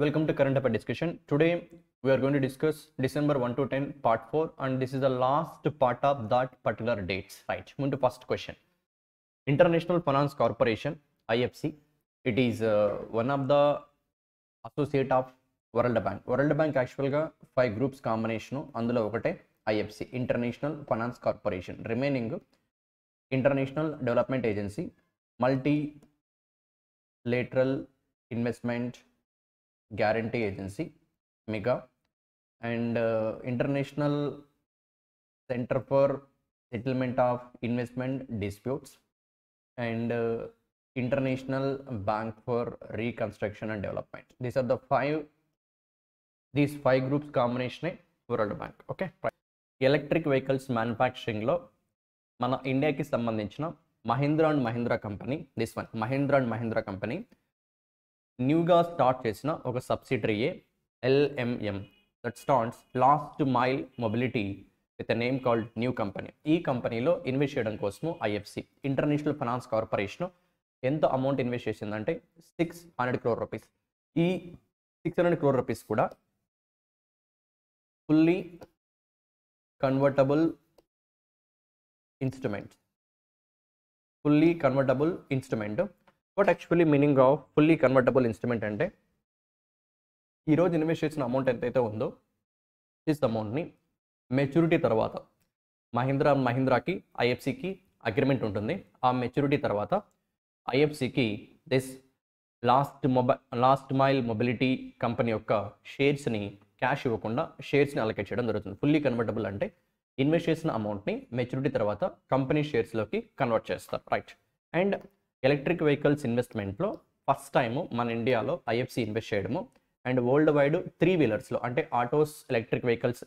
Welcome to Current Affair Discussion. Today we are going to discuss December 1 to 10 part 4 and this is the last part of that particular dates. Right. Move to first question. International Finance Corporation IFC. It is one of the associate of World Bank. World Bank actually గా 5 groups combination అందులో ఒకటే IFC International Finance Corporation. Remaining International Development Agency, Multilateral Investment Guarantee Agency, MEGA, and International Center for Settlement of Investment Disputes, and International Bank for Reconstruction and Development. These are the five groups combination World Bank. Okay. Electric vehicles manufacturing లో మన ఇండియాకి సంబంధించిన Mahindra and Mahindra company, this one Mahindra and Mahindra company న్యూగా start చేసిన ఒక సబ్సిడరీయే LMM, that stands last mile mobility with a name called new company. ఈ కంపెనీలో ఇన్వెస్ట్ చేయడం కోసము IFC ఇంటర్నేషనల్ ఫైనాన్స్ కార్పొరేషన్ ఎంత అమౌంట్ ఇన్వెస్ట్ చేసిందంటే 600 crore రూపీస్. ఈ 600 crore రూపీస్ కూడా fully convertible instrument. What actually meaning of fully convertible instrument అంటే ఈరోజు ఇన్వెస్ట్ చేసిన అమౌంట్ ఎంతైతే ఉందో దిస్ అమౌంట్ని మెచ్యూరిటీ తర్వాత మహీంద్రాకి IFCకి అగ్రిమెంట్ ఉంటుంది. ఆ మెచ్యూరిటీ తర్వాత IFCకి this last mile mobility company యొక్క షేర్స్ని క్యాష్ ఇవ్వకుండా షేర్స్ని అలొకేట్ చేయడం జరుగుతుంది. ఫుల్లీ కన్వర్టబుల్ అంటే ఇన్వెస్ట్ చేసిన అమౌంట్ని మెచ్యూరిటీ తర్వాత కంపెనీ షేర్స్లోకి కన్వర్ట్ చేస్తారు. రైట్. అండ్ ఎలక్ట్రిక్ వెహికల్స్ ఇన్వెస్ట్మెంట్లో ఫస్ట్ టైము మన ఇండియాలో IFC ఇన్వెస్ట్ చేయడము అండ్ వరల్డ్ వైడ్ 3 వీలర్స్లో అంటే ఆటోస్, ఎలక్ట్రిక్ వెహికల్స్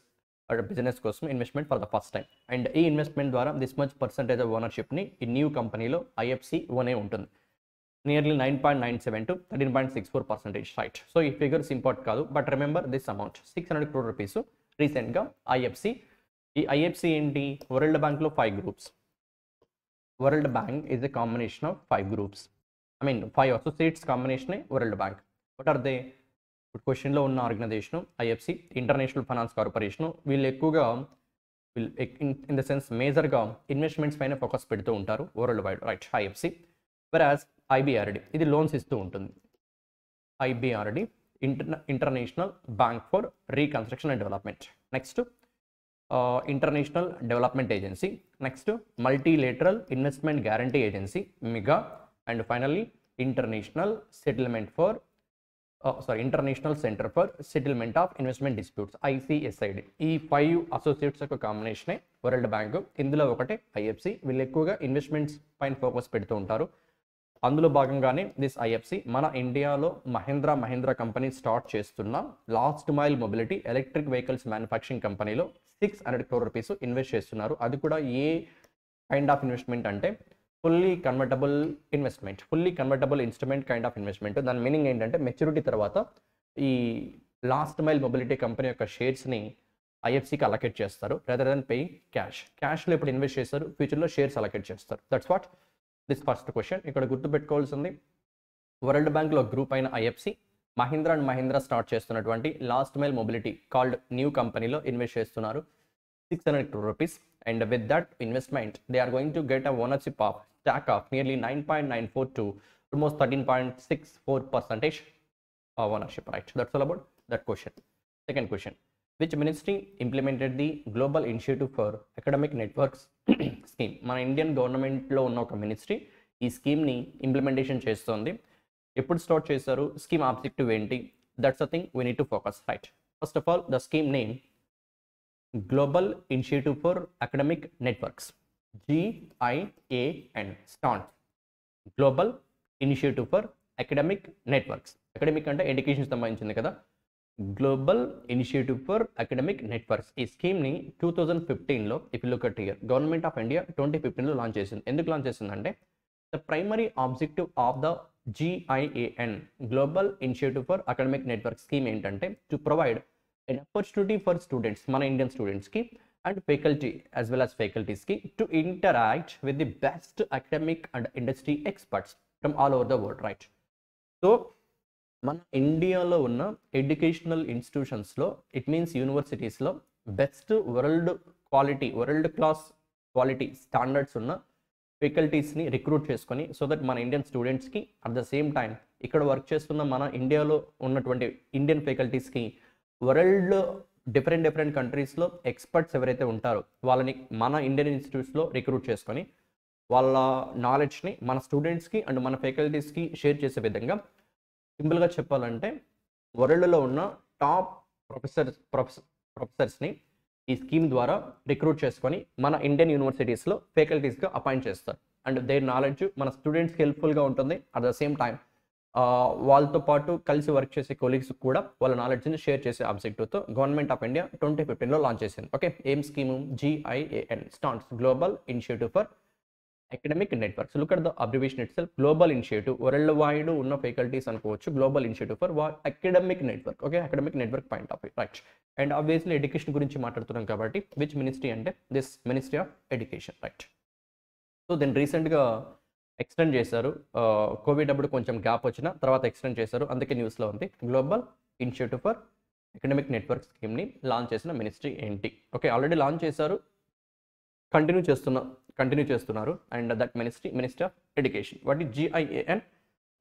బిజినెస్ కోసం investment for the first time. And ఈ ఇన్వెస్ట్మెంట్ ద్వారా దిస్ మచ్ పర్సెంటేజ్ ఆఫ్ ఓనర్షిప్ని ఈ న్యూ కంపెనీలో IFC ఓనే ఉంటుంది. Nearly 9.97 to 13.64%. రైట్. సో ఈ ఫిగర్స్ ఇంపార్టెంట్ కాదు, but remember this amount 600 crore rupees రీసెంట్గా IFC. ఈ IFC ఏంటి? వరల్డ్ బ్యాంక్లో 5 groups. World bank is a combination of 5 groups. 5 associates కాంబినేషనే world bank. What are they? ఇప్పుడు క్వశ్చన్లో ఉన్న organisation IFC international finance corporation. వీళ్ళు ఎక్కువగా ఇన్ ద సెన్స్ మేజర్గా ఇన్వెస్ట్మెంట్స్ పైన ఫోకస్ పెడుతూ ఉంటారు world wide. Right. IFC. Whereas IBRD ఇది లోన్స్ ఇస్తూ ఉంటుంది. IBRD international bank for reconstruction and development. Next international development agency. Next multilateral investment guarantee agency MEGA. And finally international centre for settlement of investment disputes ICSID. ఈ 5 associates యొక్క కాంబినేషనే world bank. ఇందులో ఒకటే IFC. వీళ్ళు ఎక్కువగా investments పైన focus పెడుతూ ఉంటారు. అందులో భాగంగానే దిస్ IFC మన ఇండియాలో మహీంద్రా కంపెనీ స్టార్ట్ చేస్తున్న last mile mobility electric vehicles manufacturing కంపెనీలో 600 crore రూపీస్ ఇన్వెస్ట్ చేస్తున్నారు. అది కూడా ఏ కైండ్ ఆఫ్ ఇన్వెస్ట్మెంట్ అంటే fully convertible instrument kind of investment. దాని మీనింగ్ ఏంటంటే మెచ్యూరిటీ తర్వాత ఈ లాస్ట్ మైల్ మొబిలిటీ కంపెనీ యొక్క షేర్స్ని IFCకి అలొకేట్ చేస్తారు రెదర్ దెన్ పేయింగ్ క్యాష్. క్యాష్లో ఇప్పుడు ఇన్వెస్ట్ చేస్తారు, ఫ్యూచర్లో షేర్స్ అలొకేట్ చేస్తారు. That's what this first question. ఇక్కడ గుర్తుపెట్టుకోవాల్సింది వరల్డ్ బ్యాంక్లో గ్రూప్ అయిన IFC Mahindra and Mahindra start చేస్తున్నటువంటి last mile mobility called new కంపెనీలో ఇన్వెస్ట్ చేస్తున్నారు 600 crore rupees. And with that investment they are going to get a ownership of stock of nearly 9.94 to almost 13.64% ownership. Right. That's all about that question. Second question. Which ministry implemented the Global Initiative for Academic Networks scheme? మన Indian గవర్నమెంట్లో ఉన్న ఒక ministry ఈ స్కీమ్ని implementation చేస్తుంది. ఎప్పుడు start చేశారు? Scheme objective ఏంటి? That's a thing we need to focus. Right. First of all the scheme name global initiative for academic networks, GIAN stand. Global initiative for academic networks. Academic అంటే education సంబంధించింది కదా. గ్లోబల్ initiative for academic నెట్వర్క్స్. ఈ స్కీమ్ని 2015లో if you look at here government of India 2015లో లాంచ్ చేసింది. ఎందుకు లాంచ్ చేసిందంటే the primary objective of the GIAN global initiative for academic network scheme ఏంటంటే to provide an opportunity for students, మన ఇండియన్ స్టూడెంట్స్కి and faculty as well as faculties to interact with the best academic and industry experts from all over the world, right? So మన ఇండియాలో ఉన్న educational ఇన్స్టిట్యూషన్స్లో, it means యూనివర్సిటీస్లో best world class quality standards ఉన్న ఫ్యాకల్టీస్ని recruit చేసుకొని, so that మన Indian స్టూడెంట్స్కి అట్ ద సేమ్ టైం ఇక్కడ వర్క్ చేస్తున్న మన ఇండియాలో ఉన్నటువంటి ఇండియన్ ఫ్యాకల్టీస్కి వరల్డ్ డిఫరెంట్ కంట్రీస్లో ఎక్స్పర్ట్స్ ఎవరైతే ఉంటారో వాళ్ళని మన ఇండియన్ ఇన్స్టిట్యూట్స్లో రిక్రూట్ చేసుకొని వాళ్ళ నాలెడ్జ్ని మన స్టూడెంట్స్కి అండ్ మన ఫ్యాకల్టీస్కి షేర్ చేసే విధంగా, సింపుల్గా చెప్పాలంటే వరల్డ్లో ఉన్న టాప్ ప్రొఫెసర్స్ని ఈ స్కీమ్ ద్వారా రిక్రూట్ చేసుకొని మన ఇండియన్ యూనివర్సిటీస్లో ఫ్యాకల్టీస్గా అపాయింట్ చేస్తారు. అండ్ దేర్ నాలెడ్జ్ మన స్టూడెంట్స్కి హెల్ప్ఫుల్గా ఉంటుంది. అట్ ద సేమ్ టైం వాళ్ళతో పాటు కలిసి వర్క్ చేసే కొలీగ్స్ కూడా వాళ్ళ నాలెడ్జ్ని షేర్ చేసే ఆబ్జెక్టివ్తో గవర్నమెంట్ ఆఫ్ ఇండియా 2015లో లాంచ్ చేసింది. ఓకే, ఏం scheme? GIAN stands global initiative for academic networks. Look at the abbreviation it self. Global initiative, world wide ఉన్న ఫ్యాకల్టీస్ అనుకోవచ్చు. Global initiative for academic network. Okay, academic network point of view, right. And obviously education గురించి మాట్లాడుతున్నాం కాబట్టి which ministry అంటే this ministry of education, right. So దీన్ని రీసెంట్గా extend చేశారు. Covid అప్పుడు కొంచెం గ్యాప్ వచ్చిన తర్వాత ఎక్స్టెండ్ చేశారు, అందుకే న్యూస్లో ఉంది. Global initiative for academic network స్కీమ్ని లాంచ్ చేసిన మినిస్ట్రీ ఏంటి? ఓకే, ఆల్రెడీ లాంచ్ చేశారు, కంటిన్యూ చేస్తున్నారు. And that ministry of education. What is GIAN?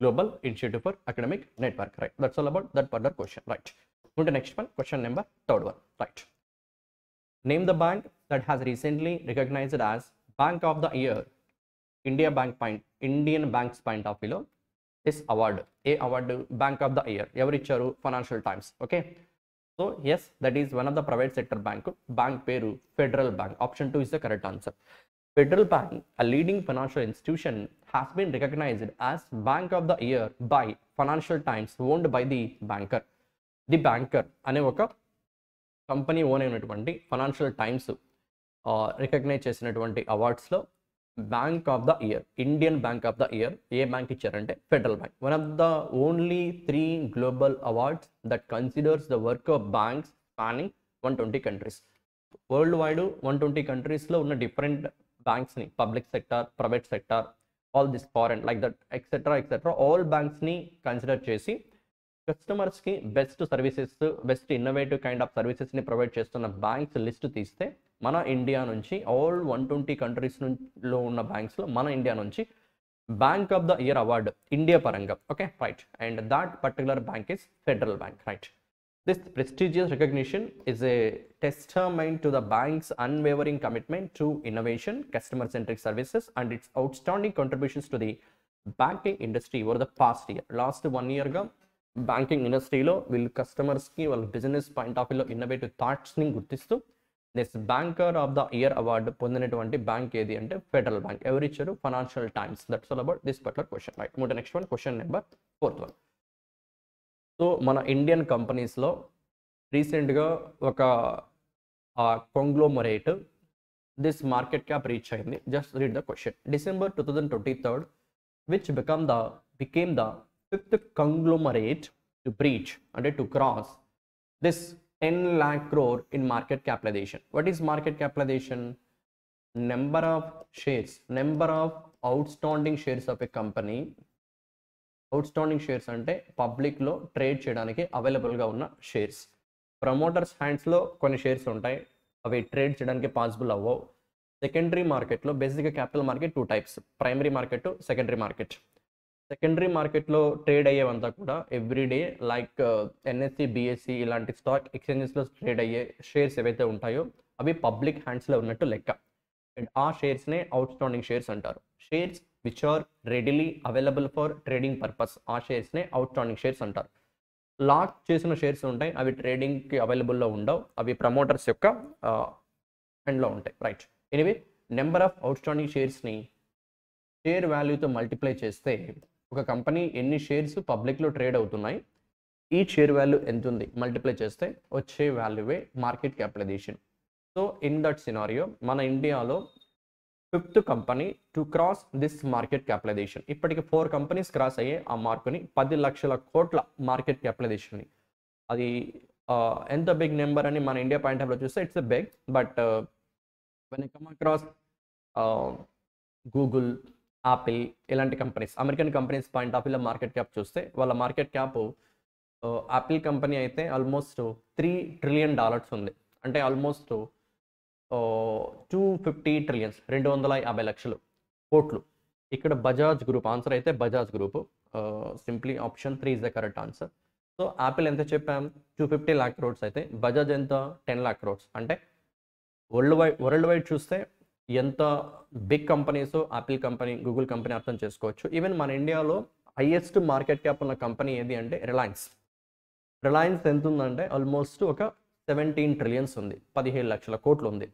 Global initiative for academic network, right. That's all about that particular question, right. Move to next one, question number third one, right. Name the bank that has recently recognized as Bank of the Year. Indian Banks point of view, this award, Bank of the Year, ఎవరు ఇచ్చారు? Financial Times. Okay, so yes, that is one of the private sector bank పేరు Federal Bank. Option 2 is the correct answer. Federal Bank, a leading financial institution, has been recognized as Bank of the Year by Financial Times, owned by the banker. The banker అనే ఒక company own అయినటువంటి financial times recognise చేసినటువంటి అవార్డ్స్లో bank of the year, Indian bank of the year ఏ bank ఇచ్చారంటే federal bank. One of the only 3 global awards that considers the work of banks spanning 120 countries. World wide 120 కంట్రీస్లో ఉన్న different బ్యాంక్స్ని, public sector, private sector, all this foreign like that etcetera all బ్యాంక్స్ని consider చేసి కస్టమర్స్కి best services, best innovative kind of సర్వీసెస్ని provide చేస్తున్న banks list తీస్తే మన ఇండియా నుంచి ఆల్ 120 కంట్రీస్లో ఉన్న బ్యాంక్స్లో మన ఇండియా నుంచి bank of the year award India పరంగా. Okay, right. And that particular bank is federal bank, right. This prestigious recognition is a testament to the bank's unwavering commitment to innovation, customer-centric services, and its outstanding contributions to the banking industry over the past year. Last 1 year గా banking ఇండస్ట్రీలో వీళ్ళు కస్టమర్స్కి వాళ్ళ business point of వ్యూలో innovative థాట్స్ని గుర్తిస్తూ this banker of the year award పొందినటువంటి bank ఏది అంటే ఫెడరల్ బ్యాంక్. ఎవరు ఇచ్చారు? Financial times. That's all about this particular question, right. మూడు next one, question number 4th one. So మన ఇండియన్ కంపెనీస్లో రీసెంట్గా ఒక conglomerate this market cap reach అయింది. Just read the question. December 2023, which became the 5th conglomerate to breach and to cross this 10 lakh crore in market capitalization. What is market capitalization? Number of outstanding shares of a company. Outstanding shares అంటే పబ్లిక్లో trade చేయడానికి అవైలబుల్గా ఉన్న shares. Promoters హ్యాండ్స్లో కొన్ని shares ఉంటాయి, అవి trade చేయడానికి possible అవ్వవు. సెకండరీ మార్కెట్లో బేసిక్గా capital market 2 types, primary market, secondary market. Secondary మార్కెట్లో ట్రేడ్ అయ్యేవంతా కూడా ఎవ్రీడే లైక్ NSE, BSE ఇలాంటి స్టాక్ ఎక్స్చేంజెస్లో ట్రేడ్ అయ్యే షేర్స్ ఏవైతే ఉంటాయో అవి పబ్లిక్ హ్యాండ్స్లో ఉన్నట్టు లెక్క. అండ్ ఆ షేర్స్నే అవుట్స్టాండింగ్ షేర్స్ అంటారు. Shares which are readily available for trading purpose, ఆ షేర్స్నే అవుట్స్టాండింగ్ షేర్స్ అంటారు. లాక్ చేసిన షేర్స్ ఉంటాయి, అవి ట్రేడింగ్కి అవైలబుల్లో ఉండవు, అవి ప్రమోటర్స్ యొక్క హ్యాండ్లో ఉంటాయి, right. Anyway, number of outstanding షేర్స్ని షేర్ వాల్యూతో మల్టిప్లై చేస్తే ఒక కంపెనీ ఎన్ని షేర్స్ పబ్లిక్లో ట్రేడ్ అవుతున్నాయి, ఈ షేర్ వాల్యూ ఎంత ఉంది మల్టిప్లై చేస్తే వచ్చే వాల్యూవే market capitalisation. So in that scenario మన ఇండియాలో 5th company to cross this market capitalisation. ఇప్పటికి 4 కంపెనీస్ క్రాస్ అయ్యే ఆ మార్కుని, 10 లక్షల కోట్ల మార్కెట్ క్యాపిటలైజేషన్ని. అది ఎంత బిగ్ నెంబర్ అని మన ఇండియా పాయింట్ ఆఫ్ వ్యూలో చూస్తే it's a big, but when I come across Google, Apple ఇలాంటి companies, American companies point of వ్యూలో మార్కెట్ క్యాప్ చూస్తే వాళ్ళ మార్కెట్ క్యాప్ యాపిల్ కంపెనీ అయితే ఆల్మోస్ట్ $3 ట్రిలియన్ ఉంది. అంటే ఆల్మోస్ట్ 250 ట్రిలియన్స్ 250 లక్షలు కోట్లు. ఇక్కడ బజాజ్ గ్రూప్ ఆన్సర్ అయితే Bajaj group. Simply option 3 is the correct answer. So Apple ఎంత చెప్పాం, 250 lakh crores అయితే బజాజ్ ఎంత 10 lakh crores. అంటే వరల్డ్ వైడ్ చూస్తే ఎంత big companies Apple company, Google company అర్థం చేసుకోవచ్చు. ఈవెన్ మన ఇండియాలో హైయెస్ట్ మార్కెట్ క్యాప్ ఉన్న కంపెనీ ఏది అంటే రిలయన్స్. రిలయన్స్ ఎంత ఉందంటే ఆల్మోస్ట్ ఒక 17 ట్రిలియన్స్ ఉంది, 17 లక్షల కోట్లు ఉంది.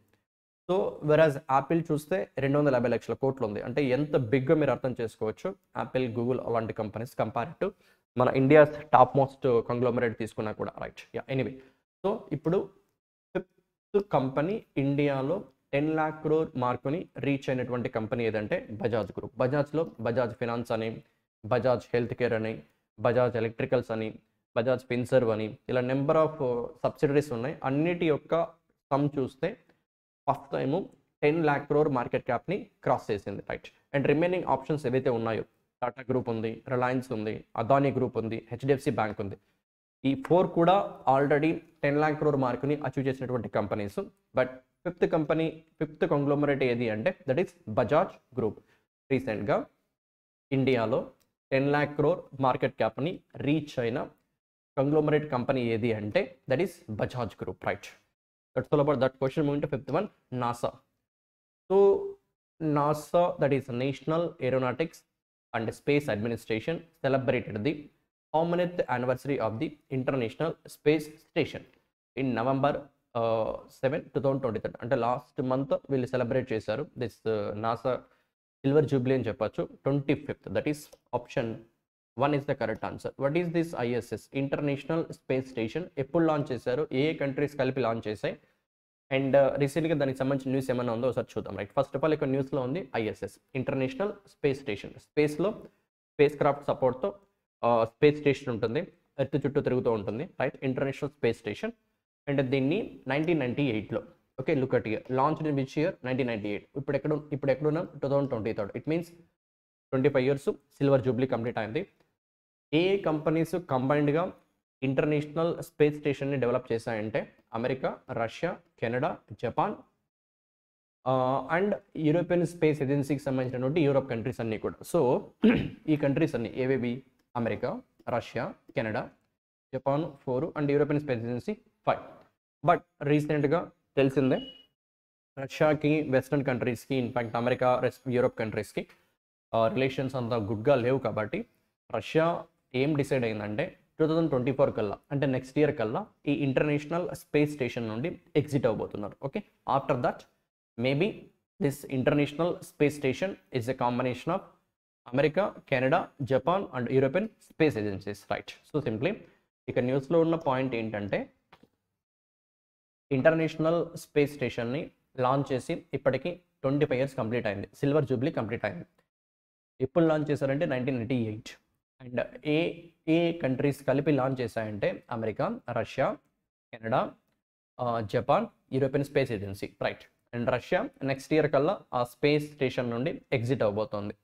సో వెరాజ్ యాపిల్ చూస్తే 250 లక్షల కోట్లు ఉంది. అంటే ఎంత బిగ్గా మీరు అర్థం చేసుకోవచ్చు యాపిల్, గూగుల్ అలాంటి కంపెనీస్ కంపేర్ టు మన ఇండియా టాప్ మోస్ట్ కంగ్లోమరేట్ తీసుకున్నా కూడా, రైట్. Yeah, anyway. సో ఇప్పుడు 5th కంపెనీ ఇండియాలో 10 lakh crore మార్కుని రీచ్ అయినటువంటి కంపెనీ ఏదంటే బజాజ్ గ్రూప్. బజాజ్లో బజాజ్ ఫినాన్స్ అని, బజాజ్ హెల్త్ కేర్ అని, బజాజ్ ఎలక్ట్రికల్స్ అని, బజాజ్ ఫిన్సర్వ్ అని, ఇలా నెంబర్ ఆఫ్ సబ్సిడరీస్ ఉన్నాయి. అన్నిటి యొక్క సమ్ చూస్తే first time 10 lakh crore market క్యాప్ని క్రాస్ చేసింది, రైట్. అండ్ రిమైనింగ్ ఆప్షన్స్ ఏవైతే ఉన్నాయో టాటా గ్రూప్ ఉంది, రిలయన్స్ ఉంది, అదానీ గ్రూప్ ఉంది, హెచ్డిఎఫ్సి బ్యాంక్ ఉంది. ఈ 4 కూడా ఆల్రెడీ 10 lakh crore మార్కుని అచీవ్ చేసినటువంటి కంపెనీస్. బట్ 5th కంగ్లోమరేట్ ఏది అంటే దట్ ఈస్ బజాజ్ గ్రూప్. రీసెంట్గా ఇండియాలో 10 lakh crore మార్కెట్ క్యాప్ని రీచ్ అయిన కంగ్లోమరేట్ కంపెనీ ఏది అంటే that is Bajaj group, right. That's all about that question. Moving to 5th one, NASA. So NASA, that is National Aeronautics and Space Administration, celebrated the how manyth anniversary of the International Space Station in November 7, 2023. అంటే last month వీళ్ళు celebrate చేశారు this NASA silver Jubilee అని చెప్పచ్చు. 25th, that is option 1 is the correct answer. What is this ISS, international space station? ఎప్పుడు launch చేశారు, ఏ countries కలిపి launch చేశాయి, and రీసెంట్గా దానికి సంబంధించిన న్యూస్ ఏమైనా ఉందో ఒకసారి చూద్దాం, రైట్. ఫస్ట్ ఆఫ్ ఆల్ ఇక్కడ న్యూస్లో ఉంది ISS, ఇంటర్నేషనల్ స్పేస్ స్టేషన్. స్పేస్లో స్పేస్ క్రాఫ్ట్ సపోర్ట్తో స్పేస్ స్టేషన్ ఉంటుంది, ఎర్త్ చుట్టూ తిరుగుతూ ఉంటుంది, right. International space station. And దీన్ని 1998లో, okay, look at year, launch in which year 1998. ఇప్పుడు ఎక్కడున్నాం 2023. It means 25 years silver jubilee complete అయింది. ఏ కంపెనీస్ కంబైన్డ్గా ఇంటర్నేషనల్ స్పేస్ స్టేషన్ని డెవలప్ చేశాయంటే America, Russia, Canada, Japan and European space ఏజెన్సీకి సంబంధించినటువంటి యూరోప్ కంట్రీస్ అన్నీ కూడా. సో ఈ కంట్రీస్ అన్నీ ఏవేవి, America, Russia, Canada, Japan 4 and European space agency 5. But రీసెంట్గా తెలిసిందే రష్యాకి, వెస్ట్రన్ కంట్రీస్కి, ఇన్ఫ్యాక్ట్ అమెరికా, యూరోప్ కంట్రీస్కి రిలేషన్స్ అంత గుడ్గా లేవు. కాబట్టి రష్యా ఏం డిసైడ్ అయిందంటే 2024 కల్లా, అంటే నెక్స్ట్ ఇయర్ కల్లా ఈ ఇంటర్నేషనల్ స్పేస్ స్టేషన్ నుండి ఎగ్జిట్ అవబోతున్నారు. Okay, after that maybe this international space station is a combination of America, Canada, Japan and European space agencies, right. So simply ఇక న్యూస్లో ఉన్న పాయింట్ ఏంటంటే ఇంటర్నేషనల్ స్పేస్ స్టేషన్ని లాంచ్ చేసి ఇప్పటికీ 25 years కంప్లీట్ అయింది, silver jubilee complete అయింది. ఎప్పుడు launch చేశారంటే 1998. అండ్ ఏ కంట్రీస్ కలిపి లాంచ్ చేశాయంటే America, Russia, Canada, Japan, European space agency, right. And Russia next year కల్లా ఆ స్పేస్ స్టేషన్ నుండి ఎగ్జిట్ అవబోతోంది.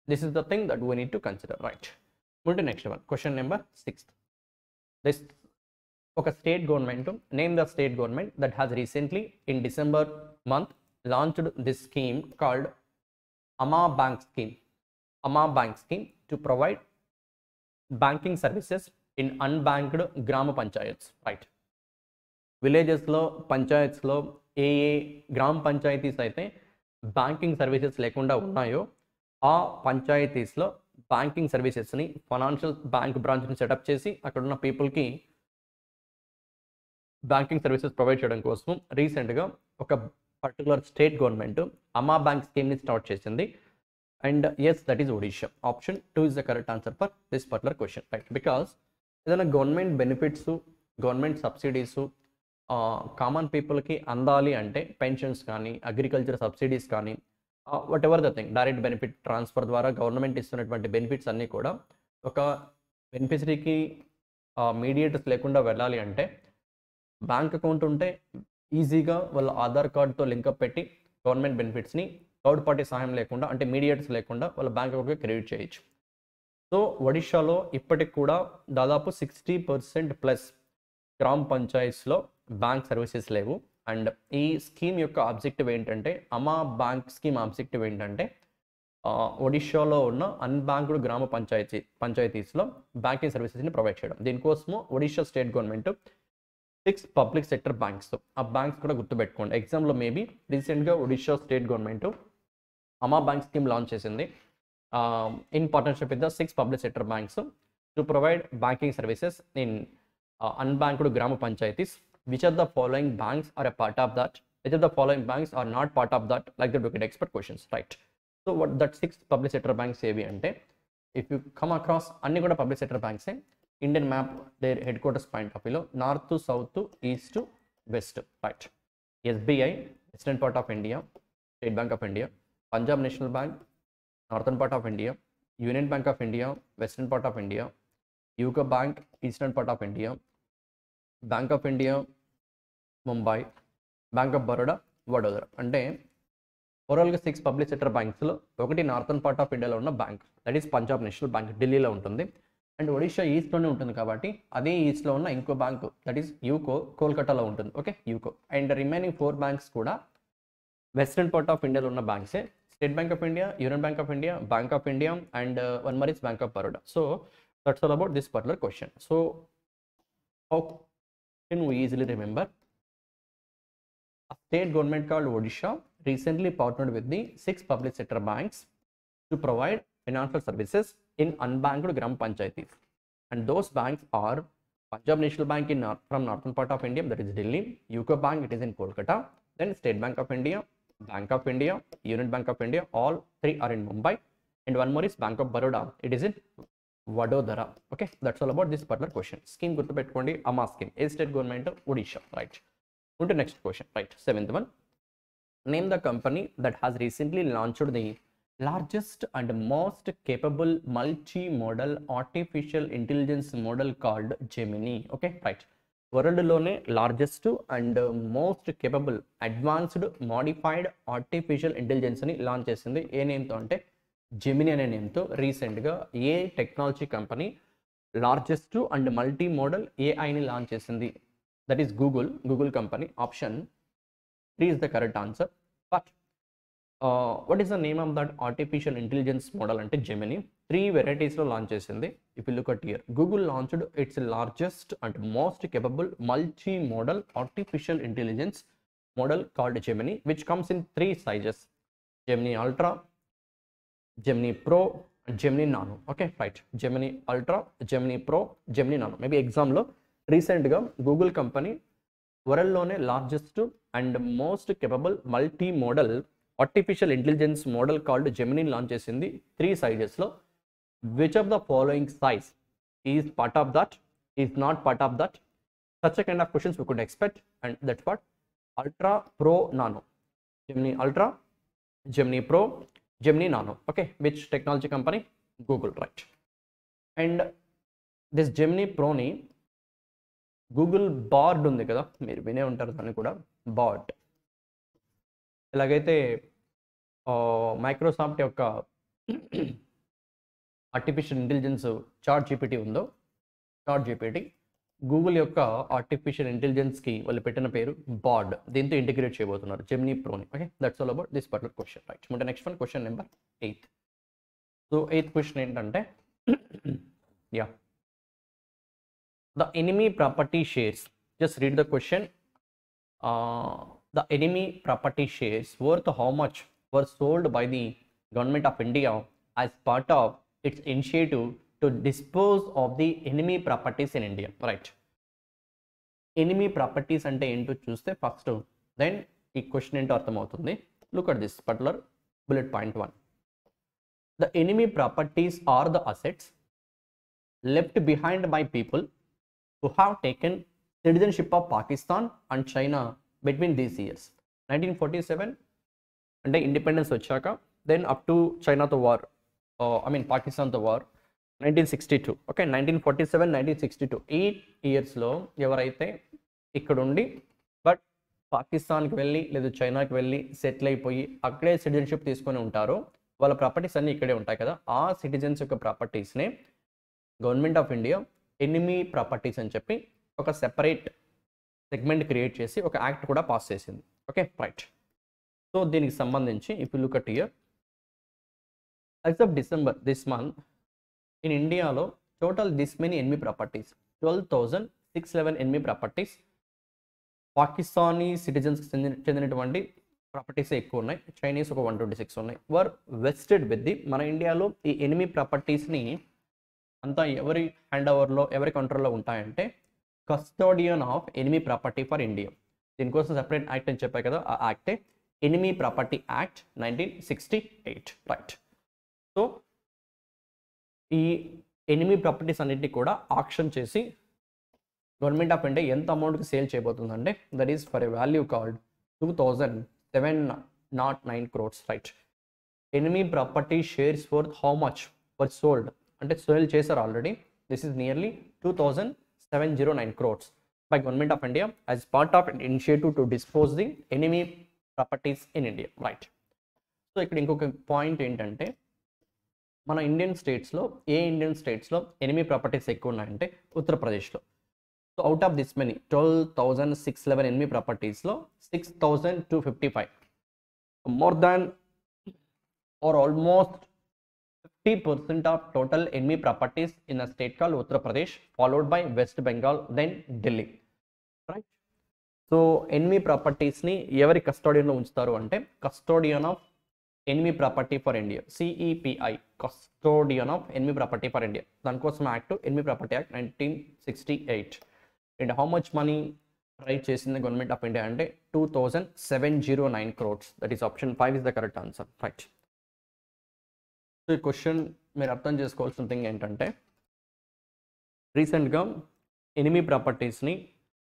This is the thing that we need to consider, right. ముందు next one, question number 6. This ఒక state government, name the state government that has recently in December month launched this scheme called Ama bank scheme. Ama bank scheme to provide banking services in unbanked గ్రామ panchayats, right. విలేజెస్లో, పంచాయత్స్లో ఏ గ్రామ panchayats అయితే banking services లేకుండా ఉన్నాయో ఆ పంచాయతీస్లో banking సర్వీసెస్ని, financial bank బ్రాంచ్ని setup చేసి అక్కడ ఉన్న పీపుల్కి బ్యాంకింగ్ సర్వీసెస్ ప్రొవైడ్ చేయడం కోసం రీసెంట్గా ఒక particular state government Ama bank స్కీమ్ని స్టార్ట్ చేసింది. And yes, that is Odisha. Option 2 is the correct answer for this particular question, right. Because ఏదైనా government benefits, government subsidies common పీపుల్కి అందాలి అంటే పెన్షన్స్ కానీ, అగ్రికల్చర్ సబ్సిడీస్ కానీ, whatever the thing, direct benefit transfer ద్వారా government ఇస్తున్నటువంటి benefits అన్నీ కూడా ఒక బెనిఫిషరీకి మీడియేటర్స్ లేకుండా వెళ్ళాలి అంటే బ్యాంక్ అకౌంట్ ఉంటే ఈజీగా వాళ్ళ ఆధార్ కార్డ్తో లింకప్ పెట్టి గవర్నమెంట్ బెనిఫిట్స్ని థర్డ్ పార్టీ సహాయం లేకుండా, అంటే మీడియేటర్స్ లేకుండా వాళ్ళ బ్యాంక్ అకౌంట్కి క్రెడిట్ చేయొచ్చు. సో ఒడిషాలో ఇప్పటికి కూడా దాదాపు 60% ప్లస్ గ్రామ పంచాయత్స్లో బ్యాంక్ సర్వీసెస్ లేవు. అండ్ ఈ స్కీమ్ యొక్క ఆబ్జెక్టివ్ ఏంటంటే, అమా బ్యాంక్ స్కీమ్ ఆబ్జెక్టివ్ ఏంటంటే ఒడిషాలో ఉన్న అన్బ్యాంక్డ్ గ్రామ పంచాయతీస్లో బ్యాంకింగ్ సర్వీసెస్ని ప్రొవైడ్ చేయడం. దీనికోసము Odisha state government 6 public sector banks, ఆ బ్యాంక్స్ కూడా గుర్తుపెట్టుకోండి. ఎగ్జామ్లో మేబీ రీసెంట్గా Odisha state government Ama bank scheme launch చేసింది in partnership with the 6 public sector banks to provide banking services in unbanked gram panchayats. Which are the following banks are a part of that, which are the following banks are not part of that, like that you can expect questions, right? So what that 6 public sector banks ఏవి అంటే, if you come across అన్ని కూడా public sector బ్యాంక్సే. Indian map there headquarters point of వ్యూలో north, south, east, west, right? SBI western part of India, state bank of India. Punjab national bank northern part of India, union bank of India western part of India, UCO bank eastern part of India, bank of India Mumbai, bank of Baroda Vadodara. అంటే ఓవరాల్గా 6 public sector బ్యాంక్స్లో ఒకటి northern part of ఇండియాలో ఉన్న bank, that is Punjab national bank, ఢిల్లీలో ఉంటుంది. And Odisha ఈస్ట్లోనే ఉంటుంది కాబట్టి అదే ఈస్ట్లో ఉన్న ఇంకో బ్యాంక్, దట్ ఈస్ యూకో, కోల్కతాలో ఉంటుంది. Okay, UCO. And remaining 4 banks కూడా వెస్టర్న్ పార్ట్ ఆఫ్ ఇండియాలో ఉన్న బ్యాంక్సే. State bank of India, union bank of India, bank of India, and one more is bank of Baroda. So that's all about this particular question. So how can we easily remember? A state government called Odisha recently partnered with the 6 public sector banks to provide financial services in unbanked gram panchayatis. And those banks are Punjab National Bank from northern part of India, that is Delhi, UCO Bank, it is in Kolkata, then State Bank of India, Bank of India, Union Bank of India, all 3 are in Mumbai, and one more is Bank of Baroda, it is in Vadodara. Okay, that's all about this particular question. Scheme gurtu pettukondi, Amma scheme, a state government of Odisha, right? On to next question, right? 7th one. Name the company that has recently launched the largest and most capable multi-modal artificial intelligence model called Gemini. Okay, right? World lone largest and most capable advanced modified artificial intelligence ni launch chesindi. ఏ name తో అంటే Gemini అనే name తో recent గా ఏ technology company largest and multi model AI ని launch చేసింది? That is Google company. Option 3 is the correct answer. But what is the name of that artificial intelligence model ante Gemini? 3 varieties lo launch chesindi. If you look at here, Google launched its largest and most capable multi-modal artificial intelligence model called Gemini, which comes in 3 sizes: Gemini Ultra, Gemini Pro, and Gemini Nano. Okay, right? Gemini Ultra, Gemini Pro, Gemini Nano. Maybe exam lo రీసెంట్గా Google company వరల్డ్లోనే largest and most capable multi model artificial intelligence model called Gemini launch చేసింది 3 సైజెస్లో. Which of the following size is part of that, is not part of that? Such kind of questions we could expect, and that's what ultra, pro, nano. Gemini ultra, Gemini pro, Gemini nano. Okay, which technology company? Google, right? And this Gemini ప్రోని Google Bard ఉంది కదా, మీరు వినే ఉంటారు దాన్ని కూడా, board. ఎలాగైతే Microsoft యొక్క ఆర్టిఫిషియల్ ఇంటెలిజెన్స్ చాట్ జీపీటీ ఉందో, చాట్ జీపీటీ గూగుల్ యొక్క ఆర్టిఫిషియల్ ఇంటెలిజెన్స్కి వాళ్ళు పెట్టిన పేరు బార్డ్. దీంతో ఇంటిగ్రేట్ చేయబోతున్నారు జెమిని ప్రోని. Okay, that's all about this particular question, right? అంటే next one, question number 8. So 8th question ఏంటంటే, yeah, the enemy property shares, just read the question. The enemy property shares worth how much were sold by the government of India as part of its initiative to dispose of the enemy properties in India, right? Enemy properties ante ento chuste first, then ee question ento artham avutundi. Look at this particular bullet point 1. The enemy properties are the assets left behind by people who have taken citizenship of Pakistan and China between these years. 1947 అంటే independence వచ్చాక, then up to చైనాతో war, పాకిస్తాన్తో war 1962. Okay, 1947, 1962 8 ఇయర్స్లో ఎవరైతే ఇక్కడుండి but పాకిస్తాన్కి వెళ్ళి లేదా చైనాకి వెళ్ళి సెటిల్ అయిపోయి అక్కడే సిటిజన్షిప్ తీసుకొని ఉంటారో వాళ్ళ ప్రాపర్టీస్ అన్నీ ఇక్కడే ఉంటాయి కదా, ఆ సిటిజన్స్ యొక్క ప్రాపర్టీస్నే government of India enemy properties అని చెప్పి ఒక సెపరేట్ సెగ్మెంట్ క్రియేట్ చేసి ఒక యాక్ట్ కూడా పాస్ చేసింది. Okay right. సో దీనికి సంబంధించి if you look at here, as of December this month in ఇండియాలో total this many enemy properties 12,611 enemy properties Pakistani సిటిజన్స్కి చెందినటువంటి ప్రాపర్టీస్ ఎక్కువ ఉన్నాయి, చైనీస్ ఒక 126 ఉన్నాయి. వర్ వెస్టెడ్ విత్ ది, మన ఇండియాలో ఈ ఎనిమీ ప్రాపర్టీస్ని అంతా ఎవరి హ్యాండ్ ఓవర్లో ఎవరి కంట్రోల్లో ఉంటాయంటే custodian of enemy property for India. దీనికోసం సెపరేట్ యాక్ట్ అని చెప్పాయి కదా, ఆ యాక్టే enemy property act 1968 right. So ఈ ఎనిమీ ప్రాపర్టీస్ అన్నింటినీ కూడా ఆక్షన్ చేసి గవర్నమెంట్ ఆఫ్ ఇండియా ఎంత అమౌంట్కి సేల్ చేయబోతుందంటే that is for a value called 2,709 crores right. Enemy property shares for how much for sold అంటే సేల్ చేశారు already. This is nearly 2,709 crores by government of India as part of an initiative to dispose the enemy properties in India right. So ఇక్కడ ఇంకొక point ఏంటంటే మన Indian స్టేట్స్లో enemy properties ఎక్కువ ఉన్నాయంటే ఉత్తరప్రదేశ్లో. So out of this many 12,611 enemy ప్రాపర్టీస్లో 6,255 more than are almost 50% of total enemy properties in a state called Uttar Pradesh, followed by West Bengal, then Delhi. Right? So, enemy properties ni evari custodian lo unchutaru ante custodian of enemy property for India, CEPI, custodian of enemy property for India. దాని కోసం act enemy property act 1968. And how much money right చేసింది government of India అంటే 2,709 crores. That is option 5 is the correct answer right. So ఈ question మీరు అర్థం చేసుకోవాల్సిన thing ఏంటంటే రీసెంట్గా ఎనిమీ ప్రాపర్టీస్ని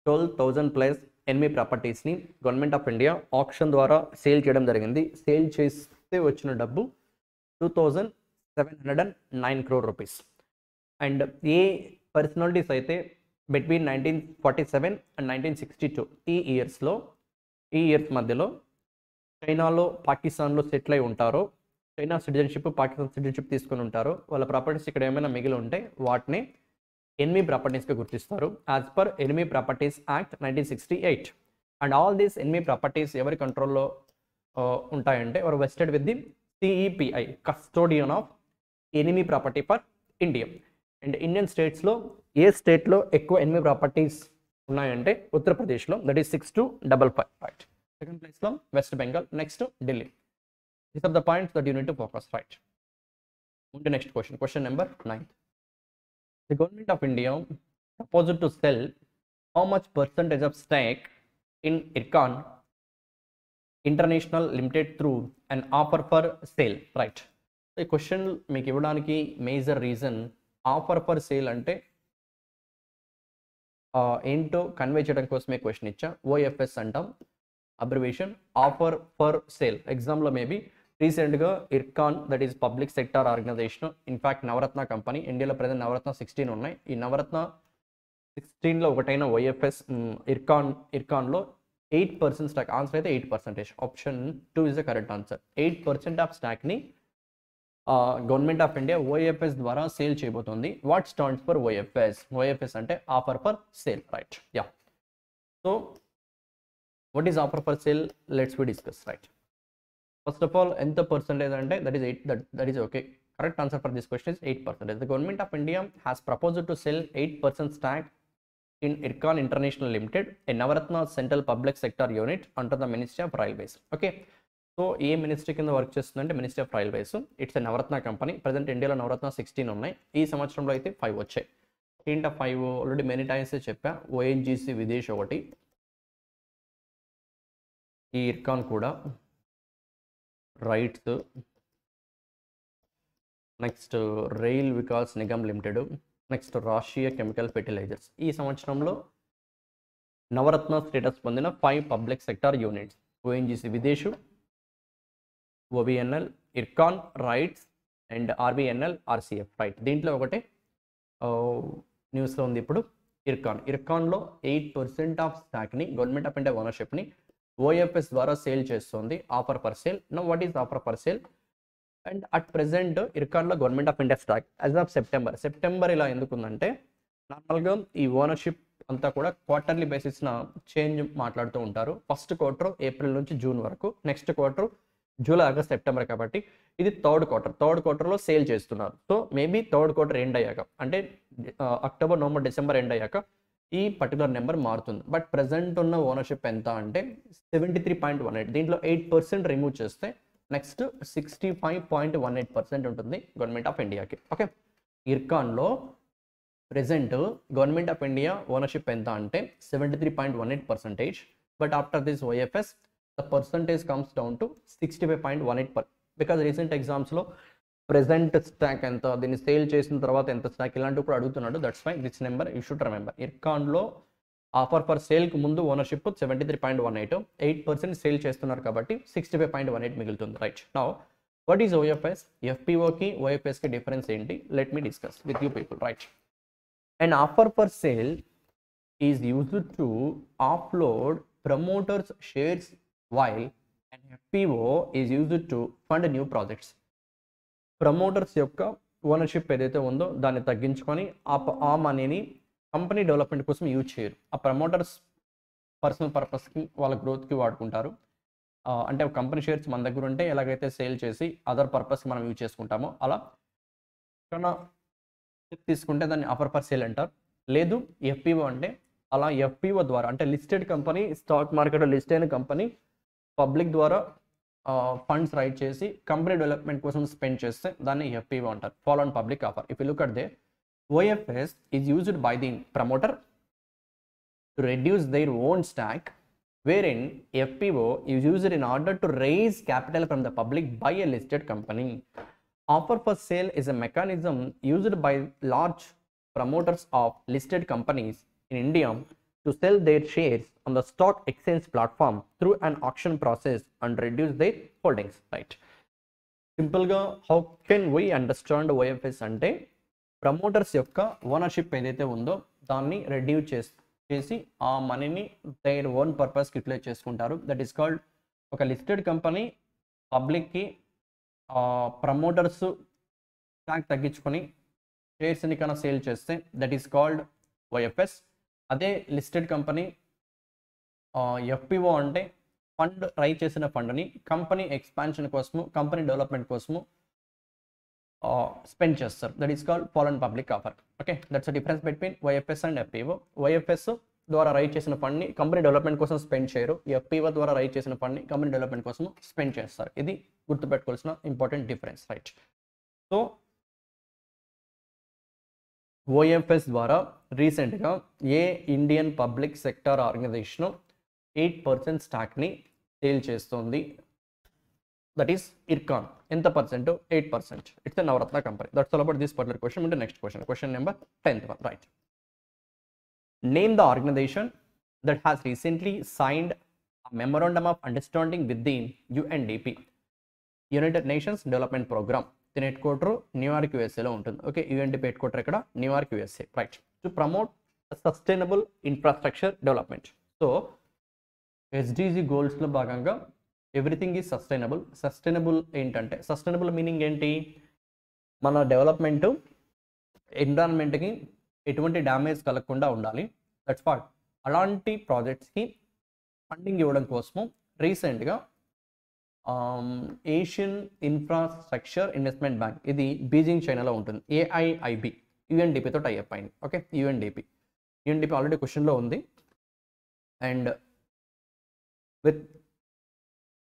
12,000+ ఎనిమీ ప్రాపర్టీస్ని గవర్నమెంట్ ఆఫ్ ఇండియా ఆప్షన్ ద్వారా సేల్ చేయడం జరిగింది. సేల్ చేస్తే వచ్చిన డబ్బు 2,709 crore rupees. అండ్ ఏ పర్సనాలిటీస్ అయితే బిట్వీన్ 1947 and 1962 ఈ ఇయర్స్ మధ్యలో చైనాలో పాకిస్తాన్లో సెటిల్ అయి ఉంటారో, చైనా సిటిజన్షిప్ పాకిస్తాన్ సిటిజన్షిప్ తీసుకుని ఉంటారో, వాళ్ళ ప్రాపర్టీస్ ఇక్కడ ఏమైనా మిగిలి ఉంటే వాటిని ఎనిమీ ప్రాపర్టీస్గా గుర్తిస్తారు as per enemy properties act 1968. And all these enemy properties ఎవరి కంట్రోల్లో ఉంటాయంటే ఎవరు vested with the CEPI, custodian of enemy property for India. And Indian స్టేట్స్లో ఏ స్టేట్లో ఎక్కువ ఎనిమీ ప్రాపర్టీస్ ఉన్నాయంటే ఉత్తరప్రదేశ్లో, దట్ ఈస్ 6,255 రైట్. సెకండ్ ప్లేస్లో west Bengal, next Delhi. These are the points that you need to focus right. On to next question. Question number 9. The government of India proposed to sell how much percentage of stake in Ircon International Limited through an offer for sale. Right. The question మీకు ఇవ్వడానికి major reason offer for sale అంటే ఏంటో convey చేయడం కోసమే question ఇచ్చా. OFS అంటాం, abbreviation offer for sale. ఎగ్జామ్లో maybe రీసెంట్గా Ircon that is public sector organisation, in fact Navratna company, ఇండియాలో ప్రజెంట్ నవరత్న 16 ఉన్నాయి. ఈ నవరత్న 16లో ఒకటైన OFS ఇర్కాన్లో 8% స్టాక్. ఆన్సర్ అయితే 8%. Option 2 is the correct answer. 8% of స్టాక్ని గవర్నమెంట్ ఆఫ్ ఇండియా OFS ద్వారా సేల్ చేయబోతుంది. What stands for OFS? OFS అంటే offer for sale right. Yeah. So what is offer for sale? Let's we discuss right. First of all, ఎంత percentage అంటే that is 8, that is okay. Correct answer for this question is 8%. The government of India has proposed to sell 8% stake in Ircon International Limited, a Navaratna Central Public Sector Unit under the Ministry of Railways. Okay. So ఏ ministry కింద work చేస్తుందంటే ministry of railways. It's a Navratna company. Present ఇండియాలో నవరత్న 16 ఉన్నాయి. ఈ సంవత్సరంలో అయితే 5 వచ్చాయి. ఏంటో 5 ఆల్రెడీ మెనీ టైమ్స్ చెప్పా. ONGC విదేశ్ ఒకటి, ఈ ఇర్కాన్ కూడా, RITES, next rail Vikas Nigam limited, next Rashtriya chemical fertilizers. ఈ సంవత్సరంలో నవరత్న స్టేటస్ పొందిన 5 public sector units: ONGC Videsh, OVNL, Ircon, RITES and RVNL, RCF right. దీంట్లో ఒకటే న్యూస్లో ఉంది ఇప్పుడు ఇర్కాన్లో 8% ఆఫ్ స్టాక్ని గవర్నమెంట్ ఆఫ్ ఇండియా ఓనర్షిప్ని OFS ద్వారా సేల్ చేస్తుంది. Offer for sale. Now what is offer for sale? And at present ఇర్కాన్లో government of India stock as of September ఇలా ఎందుకుందంటే నార్మల్గా ఈ ఓనర్షిప్ అంతా కూడా క్వార్టర్లీ బేసిస్న చేంజ్ మాట్లాడుతూ ఉంటారు. ఫస్ట్ క్వార్టర్ ఏప్రిల్ నుంచి జూన్ వరకు, next quarter July August September, కాబట్టి ఇది థర్డ్ క్వార్టర్లో సేల్ చేస్తున్నారు. So maybe third quarter end అయ్యాక అంటే అక్టోబర్ నవంబర్ డిసెంబర్ ఎండ్ అయ్యాక ఈ పర్టికులర్ నెంబర్ మారుతుంది. బట్ ప్రజెంట్ ఉన్న ఓనర్షిప్ ఎంత అంటే 73.18. దీంట్లో 8% రిమూవ్ చేస్తే నెక్స్ట్ 65.18% ఉంటుంది గవర్నమెంట్ ఆఫ్ ఇండియాకి. ఓకే, ఇర్కాన్లో present government of India ownership ఎంత అంటే 73.18%. But after this OFS the percentage comes down to 65.18%. Because recent ఎగ్జామ్స్లో ప్రెజెంట్ స్టాక్ ఎంత, దీన్ని సేల్ చేసిన తర్వాత ఎంత స్టాక్, ఇలాంటివి కూడా అడుగుతున్నాడు. That's why this number you should remember. ఇర్కాన్లో ఆఫర్ ఫర్ సేల్కి ముందు ఓనర్షిప్ 73.18, 8% సేల్ చేస్తున్నారు కాబట్టి 65.18 మిగులుతుంది. Right, now what is OFS? ఎఫ్పిఓకి ఓఎఫ్ఎస్కి డిఫరెన్స్ ఏంటి? Let me discuss with you people. Right, an offer for sale is used to offload promoters' shares while an FPO is used to fund new projects. Promoters యొక్క ownership ఏదైతే ఉందో దాన్ని తగ్గించుకొని ఆ మనీని కంపెనీ డెవలప్మెంట్ కోసం use చేయరు. ఆ ప్రమోటర్స్ పర్సనల్ పర్పస్కి వాళ్ళ గ్రోత్కి వాడుకుంటారు. అంటే కంపెనీ షేర్స్ మన దగ్గర ఉంటే ఎలాగైతే సేల్ చేసి అదర్ పర్పస్కి మనం యూజ్ చేసుకుంటామో అలా కన్నా తీసుకుంటే దాన్ని ఆఫర్ ఫర్ సేల్ అంటారు. లేదు ఎఫ్పిఓ అంటే అలా ఎఫ్పిఓ ద్వారా అంటే లిస్టెడ్ కంపెనీ, స్టాక్ మార్కెట్లో లిస్ట్ అయిన కంపెనీ పబ్లిక్ ద్వారా ఫండ్స్ రైట్ చేసి కంపెనీ డెవలప్మెంట్ కోసం స్పెండ్ చేస్తే దాన్ని ఎఫ్పిఓ అంటారు. Follow on public offer. If you look at they, OFS is used by the promoter to reduce their own stock, wherein FPO is used in order to raise capital from the public by a listed company. Offer for sale is a mechanism used by large promoters of listed companies in India to sell their shares on the stock exchange platform through an auction process and reduce their holdings. Right. Simple ga, how can we understand OFS ante promoters yokka ownership edaithe undo danni reduce చేసి ఆ మనీని their own పర్పస్కి utilise చేసుకుంటారు. That is called ఒక listed company పబ్లిక్కి promoters stock తగ్గించుకొని షేర్స్ని కన్నా sale చేస్తే దట్ ఈస్ కాల్డ్ ఓఎఫ్ఎస్. అదే లిస్టెడ్ కంపెనీ ఎఫ్పిఓ అంటే ఫండ్ రైజ్ చేసిన ఫండ్ని కంపెనీ ఎక్స్పాన్షన్ కోసము, కంపెనీ డెవలప్మెంట్ కోసము స్పెండ్ చేస్తారు. That is called follow on public offer. Okay, that's the difference between OFS and FPO. OFS ద్వారా raise చేసిన ఫండ్ని కంపెనీ డెవలప్మెంట్ కోసం స్పెండ్ చేయరు. ఎఫ్పిఓ ద్వారా రైజ్ చేసిన ఫండ్ని కంపెనీ డెవలప్మెంట్ కోసం స్పెండ్ చేస్తారు. ఇది గుర్తుపెట్టుకోవాల్సిన important difference. Right, so OFS ద్వారా రీసెంట్గా ఏ ఇండియన్ పబ్లిక్ సెక్టర్ ఆర్గనైజేషన్ 8% స్టాక్ని సేల్ చేస్తుంది? That is Ircon. ఎంత percent? 8%. It's a Navratna company. That's all about this particular question. into next question, question number 10th one. Right, name the organization that has recently signed a memorandum of understanding with the UNDP, United Nations Development Program. దీని headquarter New York యూఎస్ఏలో ఉంటుంది. Okay, UNDP headquarter ఇక్కడ New York USA. Right, to promote sustainable infrastructure development. So SDG గోల్స్లో భాగంగా everything is sustainable. Sustainable ఏంటంటే, sustainable meaning ఏంటి? మన development ఎన్విరాన్మెంట్కి ఎటువంటి డ్యామేజ్ కలగకుండా ఉండాలి. That's what. అలాంటి ప్రాజెక్ట్స్కి ఫండింగ్ ఇవ్వడం కోసము రీసెంట్గా ఏషియన్ ఇన్ఫ్రాస్ట్రక్చర్ ఇన్వెస్ట్మెంట్ బ్యాంక్, ఇది బీజింగ్ చైనాలో ఉంటుంది, ఏఐఐబి, యుఎన్డిపితో టైఅప్ అయింది. ఓకే, యుఎన్డిపి ఆల్రెడీ క్వశ్చన్లో ఉంది. And with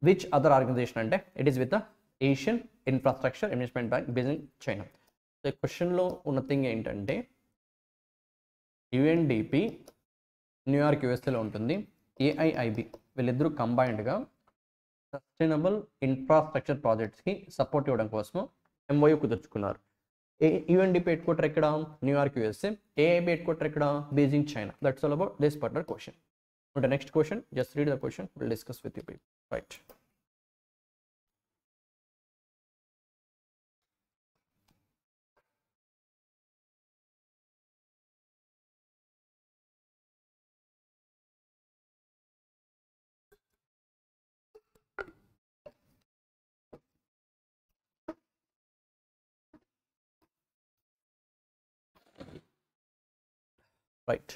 which other organisation అంటే it is with the Asian infrastructure investment bank, Beijing China. So క్వశ్చన్లో ఉన్న థింగ్ ఏంటంటే యుఎన్డిపి న్యూయార్క్ యూఎస్ఏలో ఉంటుంది, ఏఐఐబి వీళ్ళిద్దరూ కంబైన్డ్గా సస్టైనబుల్ ఇన్ఫ్రాస్ట్రక్చర్ ప్రాజెక్ట్స్కి సపోర్ట్ ఇవ్వడం కోసం ఎంఓయూ కుదుర్చుకున్నారు. యుఎన్డిపి హెడ్ క్వార్టర్ ఎక్కడ? New York USA. AIB headquarter ఎక్కడ? Beijing China. That's all about this particular question. The next question, just read the question, we'll discuss with you people. Right, Right.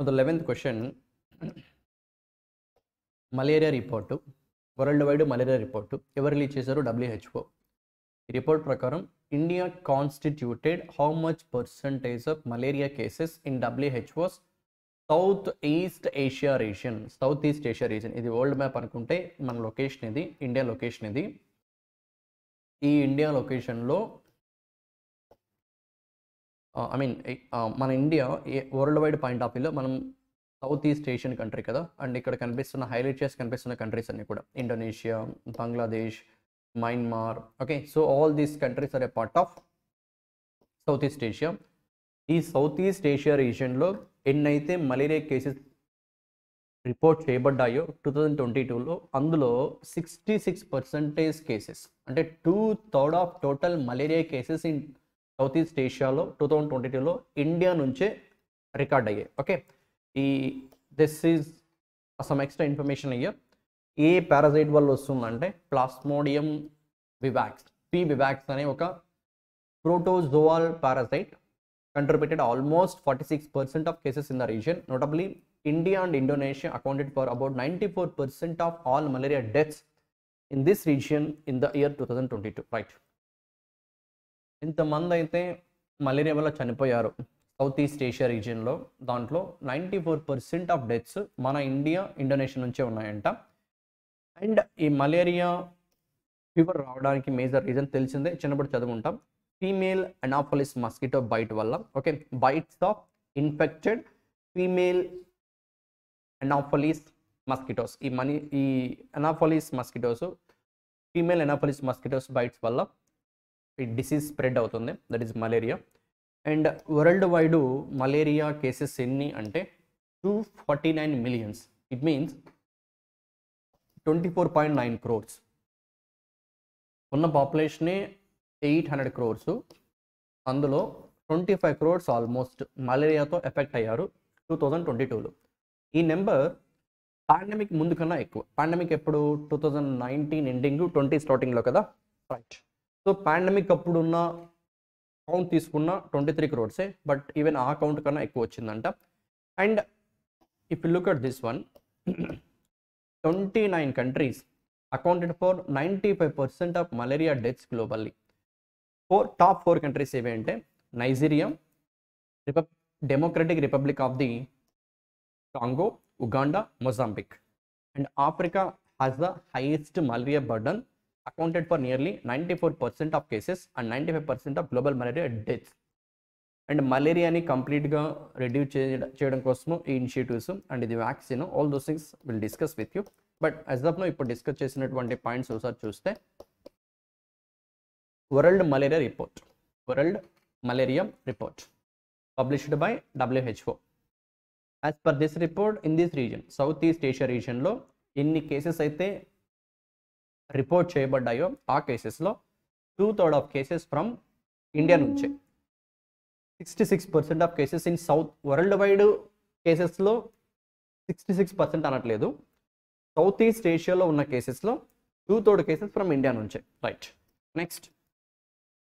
So the 11th question, malaria report, world wide malaria report ఎవరు release చేశారు? WHO. ఈ report ప్రకారం India constituted how much percentage of malaria cases in WHO's south east Asia reason. South east Asia reason ఇది world map అనుకుంటే మన location ఇది, India location ఇది. ఈ ఇండియా లొకేషన్లో మన India worldwide point of వ్యూలో మనం సౌత్ ఈస్ట్ ఏషియన్ కంట్రీ కదా, అండ్ ఇక్కడ కనిపిస్తున్న హైలైట్ చేసి కనిపిస్తున్న కంట్రీస్ అన్ని కూడా Indonesia, Bangladesh, Myanmar. Okay, so all these countries are a part of south east Asia. ఈ సౌత్ ఈస్ట్ ఏషియా రీజియన్లో ఎన్నైతే మలేరియా కేసెస్ రిపోర్ట్ చేయబడ్డాయో 2022లో, అందులో 66% కేసెస్, అంటే 2/3 of total malaria cases in south east ఏషియాలో 2022లో ఇండియా నుంచే రికార్డ్ అయ్యాయి. Okay, this is some extra information అయ్యా. ఏ పారాసైట్ వల్ల వస్తుందంటే ప్లాస్మోడియం వివాక్స్, పి వివాక్స్ అనే ఒక protozoal parasite contributed almost 46% of cases in the region. Notably, India and Indonesia accounted for about 94% of all malaria deaths in this region in the year 2022. Right. ఇంతమంది అయితే malaria వల్ల చనిపోయారు south east ఏషియా రీజియన్లో, దాంట్లో 94% of deaths మన India, Indonesia నుంచే ఉన్నాయంట. అండ్ ఈ మలేరియా ఫీవర్ రావడానికి మేజర్ రీజన్ తెలిసిందే, చిన్నప్పుడు చదువుకుంటాం, ఫీమేల్ అనాఫలిస్ మస్కిటో బైట్ వల్ల. Okay, bites of infected female anopheles mosquitoes. ఈ anopheles mosquitoes, female anopheles mosquitoes bites వల్ల ఈ డిసీజ్ స్ప్రెడ్ అవుతుంది, that is malaria. And world wide malaria cases ఎన్ని అంటే 249 మిలియన్స్. It means 24.9 crores. ఉన్న పాపులేషనే 800 crores. అందులో 25 crores almost మలేరియాతో effect అయ్యారు 2022లో. ఈ నెంబర్ పాండమిక్ ముందు కన్నా ఎక్కువ. పాండమిక్ ఎప్పుడు? 2019 ఎండింగ్, 20 స్టార్టింగ్లో కదా. రైట్. సో పాండమిక్ అప్పుడున్న కౌంట్ తీసుకున్న 23 crores, బట్ ఈవెన్ ఆ కౌంట్ కన్నా ఎక్కువ వచ్చిందంట. And if you look at this one, 29 countries accounted for 95% of malaria deaths globally. Top 4 countries ఏవి అంటే Nigeria, democratic republic of the Congo, Uganda, Mozambique. And Africa has the highest malaria burden, accounted for nearly 94% of cases and 95% of global malaria deaths. And మలేరియాని కంప్లీట్గా reduce చేయడం కోసము ఈ initiatives and ఇది vaccine, all those things will discuss with you. But as of now ఇప్పుడు discuss చేసినటువంటి points ఒకసారి చూస్తే, world malaria report, world malaria report published by WHO. As per this report, in this region, south east Asia రీజన్లో ఎన్ని cases అయితే report చేయబడ్డాయో ఆ కేసెస్లో 2/3 of cases from India నుంచే. 66% of cases in south, world wide కేసెస్లో 66% అనట్లేదు, south east ఏషియాలో ఉన్న కేసెస్లో 2/3 కేసెస్ ఫ్రమ్ ఇండియా నుంచే. రైట్. నెక్స్ట్,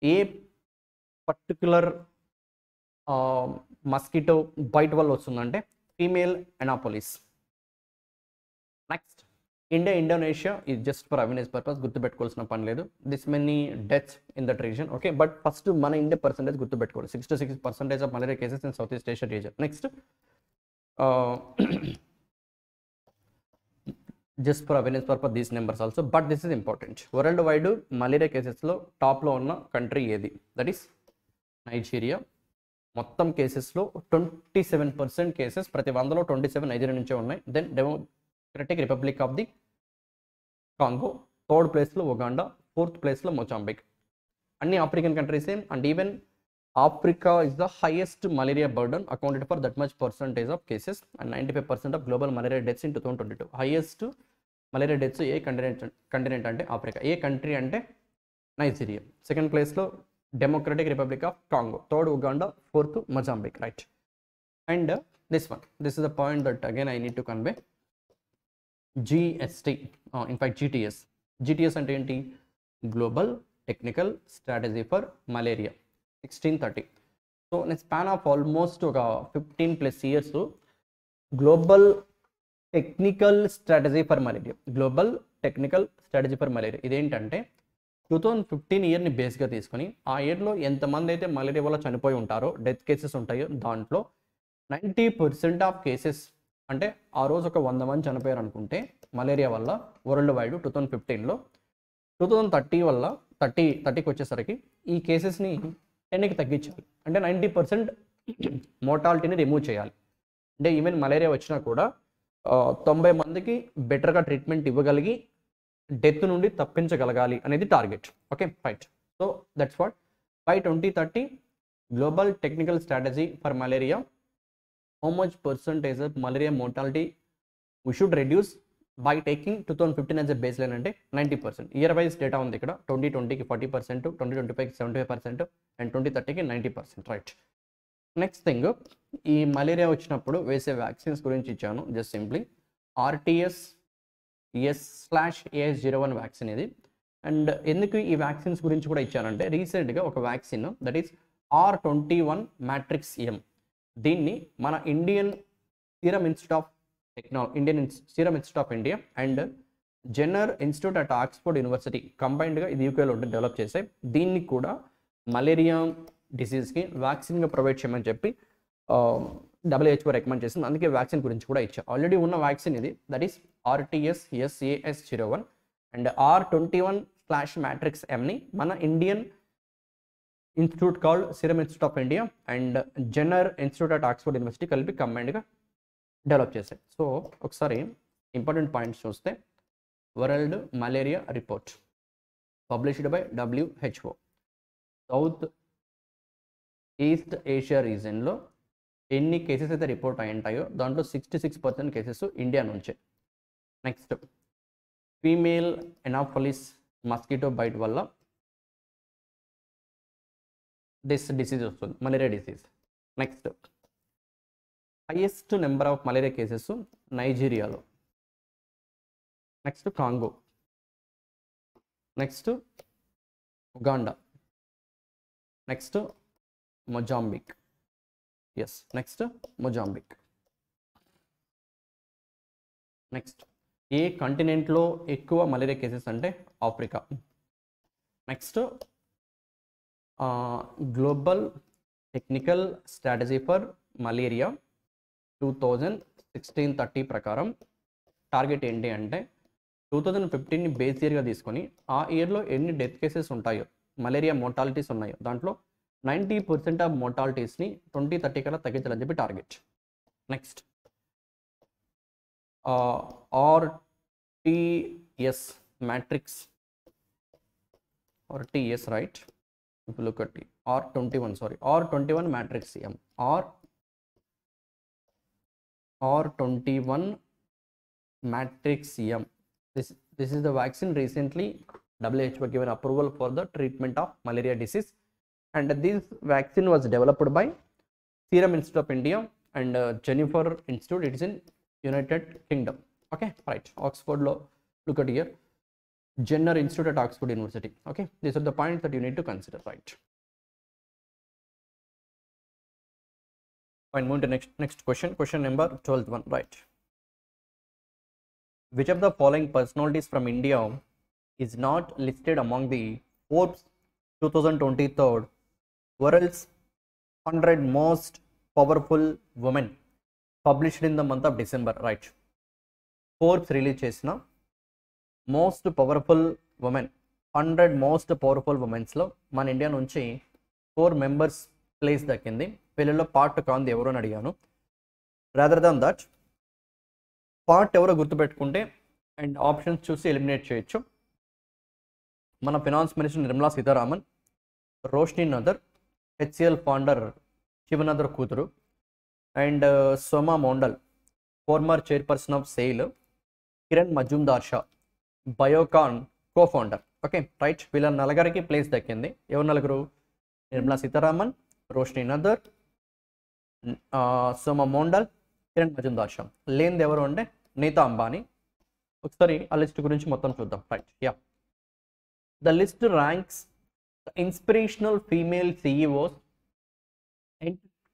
ఏ పర్టికులర్ మస్కిటో బైట్ వల్ల వస్తుందంటే ఫీమేల్ అనాపోలిస్. నెక్స్ట్, ఇండియా, ఇండోనేషియా ఇది జస్ట్ ఫర్ అవేర్నెస్ పర్పస్, గుర్తుపెట్టుకోవాల్సిన పని లేదు. This many deaths in that reason. Okay, but first మన ఇండియా పర్సెంటేజ్ గుర్తుపెట్టుకోవాలి, 66% of malaria cases in south east Asia reason. Next, just for awareness purpose these numbers also, but this is important. World wide malaria కేసెస్లో టాప్లో ఉన్న country ఏది? That is Nigeria. మొత్తం కేసెస్లో 27% cases, ప్రతి 100లో 27 Nigeria నుంచే ఉన్నాయి. Then democratic republic of the Congo, third ప్లేస్లో ఉగాండా, ఫోర్త్ ప్లేస్లో మొజాంబిక్. అన్ని ఆఫ్రికన్ కంట్రీసే. And even Africa is the highest malaria burden, accounted for that much percentage of cases and 95% of global malaria deaths in 2022. Highest malaria deaths ఏ continent అంటే Africa. ఏ country అంటే Nigeria. Second ప్లేస్లో democratic republic of Congo, third Uganda, fourth Mozambique. Right. And this is the point that again I need to convey. GST, in fact GTS అంటే ఏంటి? Global technical strategy for malaria. 1630. So నేను span of almost ఒక 15+ years global technical strategy for malaria, global technical strategy for malaria ఇదేంటంటే 2015 ఇయర్ని బేస్గా తీసుకొని ఆ ఇయర్లో ఎంతమంది అయితే మలేరియా వల్ల చనిపోయి ఉంటారో, డెత్ కేసెస్ ఉంటాయో, దాంట్లో 90% ఆఫ్ కేసెస్ అంటే ఆ రోజు ఒక 100 మంది చనిపోయారు అనుకుంటే మలేరియా వల్ల వరల్డ్ వైడ్ 2015లో, 2030 వల్ల 30కి వచ్చేసరికి ఈ కేసెస్ని 10కి తగ్గించాలి. అంటే 90% మోర్టాలిటీని రిమూవ్ చేయాలి. అంటే ఈవెన్ మలేరియా వచ్చినా కూడా 90 మందికి బెటర్గా ట్రీట్మెంట్ ఇవ్వగలిగి డెత్ నుండి తప్పించగలగాలి అనేది target. Okay right. So that's what by 2030 global technical strategy for malaria, how much percentage of malaria mortality we should reduce by taking 2015 as a baseline అంటే 90%. Year wise data ఉంది ఇక్కడ. 2020కి 40%, 2025కి 75% and 2030కి 90%. Right. Next thing, ఈ malaria వచ్చినప్పుడు వేసే vaccines గురించి ఇచ్చాను. జస్ట్ సింప్లీ RTS-AS/AS01 వ్యాక్సిన్ ఇది. అండ్ ఎందుకు ఈ వ్యాక్సిన్స్ గురించి కూడా ఇచ్చానంటే రీసెంట్గా ఒక vaccine that is R21 Matrix M, దీన్ని మన Indian serum institute of India and Jenner institute at Oxford university కంబైన్డ్గా ఇది యూకేలో డెవలప్ చేసాయి. దీన్ని కూడా మలేరియా డిసీజ్కి వ్యాక్సిన్గా ప్రొవైడ్ చేయమని చెప్పి WHO రికమెండ్ చేసింది. అందుకే వ్యాక్సిన్ గురించి కూడా ఇచ్చా. ఆల్రెడీ ఉన్న వ్యాక్సిన్ ఇది, that is RTS-SAS01 and R21/Matrix Mని మన Indian institute called serum institute of India and Jenner institute at Oxford university కలిపి కంబైన్డ్గా డెవలప్ చేశాయి. సో ఒకసారి ఇంపార్టెంట్ పాయింట్స్ చూస్తే, world malaria report published by WHO, south east Asia రీజన్లో ఎన్ని cases అయితే రిపోర్ట్ అయి ఉంటాయో దాంట్లో 66% కేసెస్ ఇండియా నుంచే. Next, female Anopheles mosquito bite వల్ల దిస్ డిసీజ్ వస్తుంది, malaria disease. Next, highest number of malaria cases నైజీరియాలో. Next Congo. Next Uganda. Next Mozambique. Yes, next Mozambique. Next, ఏ కంటినెంట్లో ఎక్కువ మలేరియా కేసెస్ అంటే Africa. Next, global technical strategy for malaria 2016-30 ప్రకారం target ఏంటి అంటే 2015ని బేస్ ఇయర్గా తీసుకొని ఆ ఇయర్లో ఎన్ని డెత్ కేసెస్ ఉంటాయో, మలేరియా మోర్టాలిటీస్ ఉన్నాయో దాంట్లో 90% ఆఫ్ మోర్టాలిటీస్ని 2030 కల్లా తగ్గించాలని చెప్పి target. Next, RTS matrix, RTS right. If you look at R21 Matrix M, R21 Matrix M. This is the vaccine recently WHO given approval for the treatment of malaria disease, and this vaccine was developed by Serum Institute of India and Jennifer Institute. It is in United Kingdom. Okay, right. Oxford law. Look at here. Jenner Institute at Oxford University. Okay, these are the points that you need to consider, right? Fine, move to next question. Question number 12th one, right? Which of the following personalities from India is not listed among the Forbes 2023 World's 100 Most Powerful Women published in the month of December, right? Forbes release చేసిన most powerful women 100 most powerful ఉమెన్స్లో మన India నుంచి 4 members place దక్కింది. వీళ్ళలో part కాంది ఎవరు అని అడిగాను. Rather than that part ఎవరో గుర్తుపెట్టుకుంటే అండ్ ఆప్షన్స్ చూసి ఎలిమినేట్ చేయొచ్చు. మన finance minister Nirmala Sitharaman, Roshni నదర్, HCL founder శివనదర్ కూతురు, and Soma Mondal farmer chairperson of SAIL, Kiran Mazumdar Shah Biocon co-founder. Okay right. వీళ్ళ నలుగురికి ప్లేస్ దక్కింది. ఎవరు నలుగురు? నిర్మలా సీతారామన్, రోష్ని నదర్, సోమా మోండల్, కిరణ్ మజుందార్ షా. లేనిది ఎవరు అంటే నీతా అంబానీ. ఒకసారి ఆ లిస్ట్ గురించి మొత్తం చూద్దాం. Right, yeah. The list ranks inspirational female CEOs,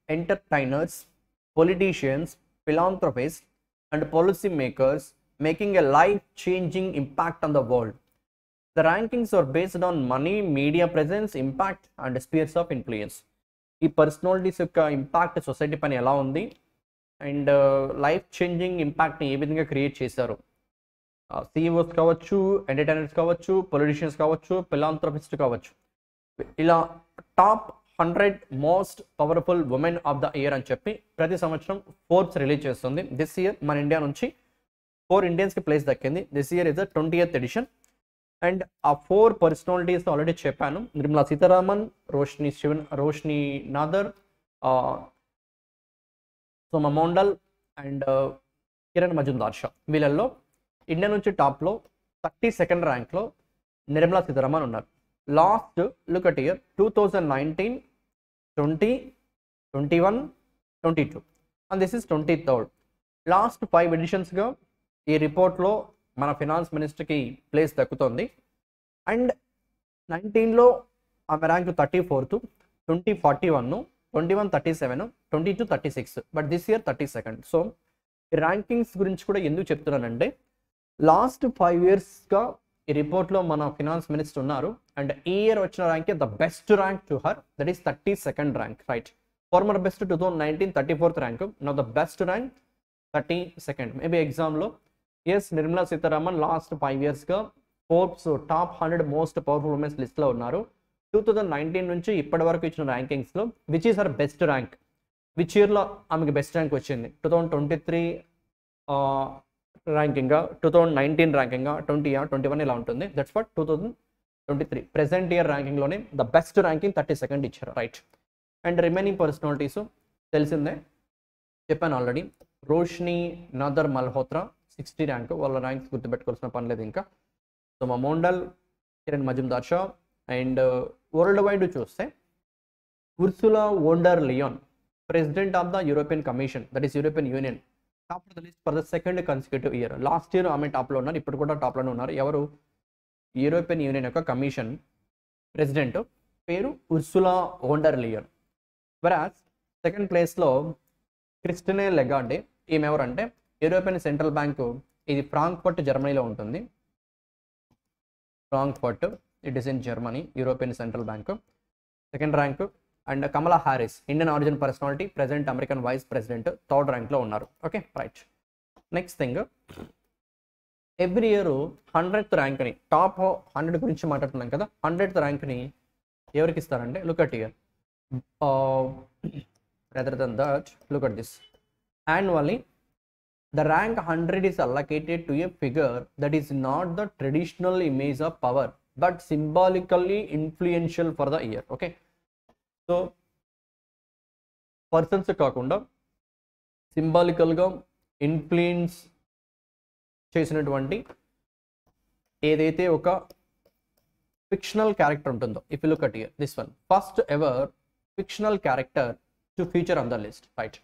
entertainers, politicians, philanthropists, and policymakers making a life-changing impact on the world. The rankings are based on money, media presence, impact, and spheres of influence. ఈ personalities యొక్క impact society పైన ఎలా ఉంది and life changing ఇంపాక్ట్ని ఏ విధంగా create చేశారు. CEOs కావచ్చు, entertainers కావచ్చు, politicians కావచ్చు, ఫిలాంథ్రపిస్ట్ కావచ్చు, ఇలా top 100 most powerful women of the year అని చెప్పి ప్రతి సంవత్సరం ఫోర్బ్స్ రిలీజ్ చేస్తుంది. దిస్ ఇయర్ మన ఇండియా నుంచి 4 ఇండియన్స్కి ప్లేస్ దక్కింది. This year is the 20th edition. And ఆ 4 పర్సనాలిటీస్ ఆల్రెడీ చెప్పాను. నిర్మలా సీతారామన్, రోష్ని నాదర్, సోమా మోండల్ అండ్ కిరణ్ మజుందార్ షా. వీళ్ళల్లో ఇండియా నుంచి టాప్లో 32nd ర్యాంక్లో నిర్మలా సీతారామన్ ఉన్నారు. Last look at year 2019, 20, 21, 22 and this is 23rd. Last 5 ఎడిషన్స్గా ఈ రిపోర్ట్లో మన ఫినాన్స్ మినిస్టర్కి ప్లేస్ దక్కుతుంది. అండ్ 19లో ఆమె rank 34th, 20 41, 21 37, 22 36, but this year 32nd. So ఈ ర్యాంకింగ్స్ గురించి కూడా ఎందుకు చెప్తున్నానంటే లాస్ట్ 5 yearsగా ఈ రిపోర్ట్లో మన ఫినాన్స్ మినిస్టర్ ఉన్నారు అండ్ ఈ ఇయర్ వచ్చిన rank the best rank to her, that is 32nd rank, right. Former best 2019 34th rank, now the best rank 32nd. Maybe ఎగ్జామ్లో ఎస్ నిర్మలా సీతారామన్ లాస్ట్ 5 yearsగా Forbes top 100 most powerful women's లిస్ట్లో ఉన్నారు. 2019 నుంచి ఇప్పటి వరకు ఇచ్చిన ర్యాంకింగ్స్లో which is her best rank, which ఇయర్లో ఆమెకి బెస్ట్ ర్యాంక్ వచ్చింది? 2023 ర్యాంకింగ్గా, 2019 ర్యాంకింగ్గా, 20, 21 ఇలా ఉంటుంది. దట్స్ వాట్ 2023 ప్రెసెంట్ ఇయర్ ర్యాంకింగ్లోనే ద బెస్ట్ ర్యాంకింగ్ 32nd ఇచ్చారు, రైట్. అండ్ రిమైనింగ్ పర్సనాలిటీస్ తెలిసిందే, చెప్పాను ఆల్రెడీ. రోష్ని నాదర్ మల్హోత్రా 60 ర్యాంక్, వాళ్ళ ర్యాంక్స్ గుర్తుపెట్టుకోవాల్సిన పని లేదు ఇంకా. Soma Mondal, Kiran Mazumdar Shaw. And world wide చూస్తే Ursula von der Leyen, president of the European commission, that is European union, top of the list for the 2nd consecutive year. Last year ఆమె టాప్లో ఉన్నారు, ఇప్పుడు కూడా టాప్లోనే ఉన్నారు. ఎవరు? యూరోపియన్ యూనియన్ యొక్క కమిషన్ ప్రెసిడెంట్ పేరు ఉర్సులా వోన్ డర్ లియాన్. వెరాజ్ 2nd ప్లేస్లో క్రిస్టినే లెగార్డే. ఈమె ఎవరంటే యూరోపియన్ సెంట్రల్ బ్యాంకు, ఇది ఫ్రాంక్ఫర్ట్ జర్మనీలో ఉంటుంది. Frankfurt, it is in Germany, European central bank, 2nd rank. And Kamala Harris, Indian origin personality, present American vice president, 3rd ర్యాంక్లో ఉన్నారు. Okay, right. Next thing, every year 100th ర్యాంక్ని, top 100 గురించి మాట్లాడుతున్నాం కదా, 100th ర్యాంక్ని ఎవరికి ఇస్తారంటే look at year, rather than that, look at this. Annually, the rank 100 is allocated to a figure that is not the traditional image of power, but symbolically influential for the year. Okay. So persons కాకుండా సింబాలికల్గా influence చేసినటువంటి ఏదైతే ఒక fictional character ఉంటుందో, if you look at here this one, first ever fictional character to feature on the list, right.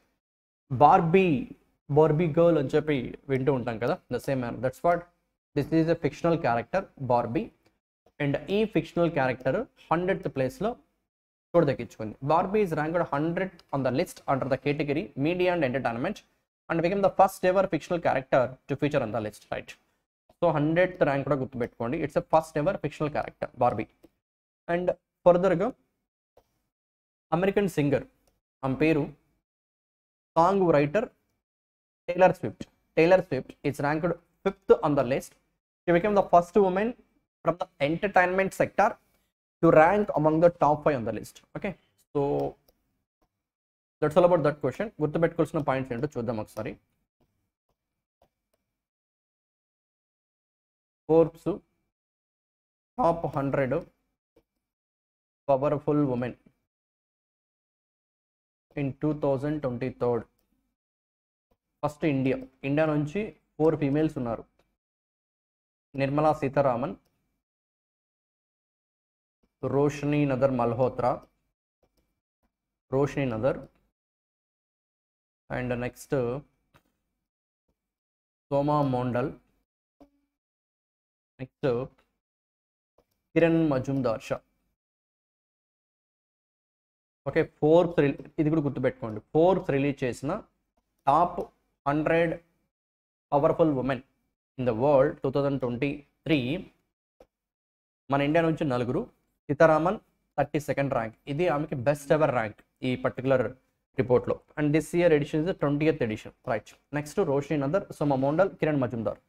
Barbie girl అని చెప్పి వింటూ ఉంటాం కదా, the same man, that's what this is a fictional character Barbie. And ఈ fictional character 100th ప్లేస్లో చోటు దక్కించుకుంది. Barbie is ranked 100 on the list under the category media and entertainment and become the first ever fictional character to feature on the list, right. So 100th rank కూడా గుర్తుపెట్టుకోండి, it's a first ever fictional character Barbie. And ఫర్దర్గా American singer, ఆమె పేరు song writer tailor Swift. Tailor Swift is ranked 5th on the list. She become the first women from the entertainment sector to rank among the top 5 on the list. Okay, so that's all about that question. గుర్తుపెట్టుకోవాల్సిన points ఏంటో చూద్దాం ఒకసారి. Forbes top 100 powerful women in 2023. First India నుంచి 4 females ఉన్నారు. Nirmala Sitharaman, Roshni Nadar Malhotra, and next Soma Mondal, next Kiran Mazumdar Shaw. Okay, ఇది కూడా గుర్తుపెట్టుకోండి, Forbes release చేసిన top 100 powerful women in the world 2023 మన ఇండియా నుంచి 4. సీతారామన్ 32nd ర్యాంక్, ఇది ఆమెకి బెస్ట్ ఎవర్ ర్యాంక్ ఈ పర్టికులర్ రిపోర్ట్లో. And this year edition is 20th edition, right. Next Roshni Nadar, Soma Mondal, Kiran Mazumdar.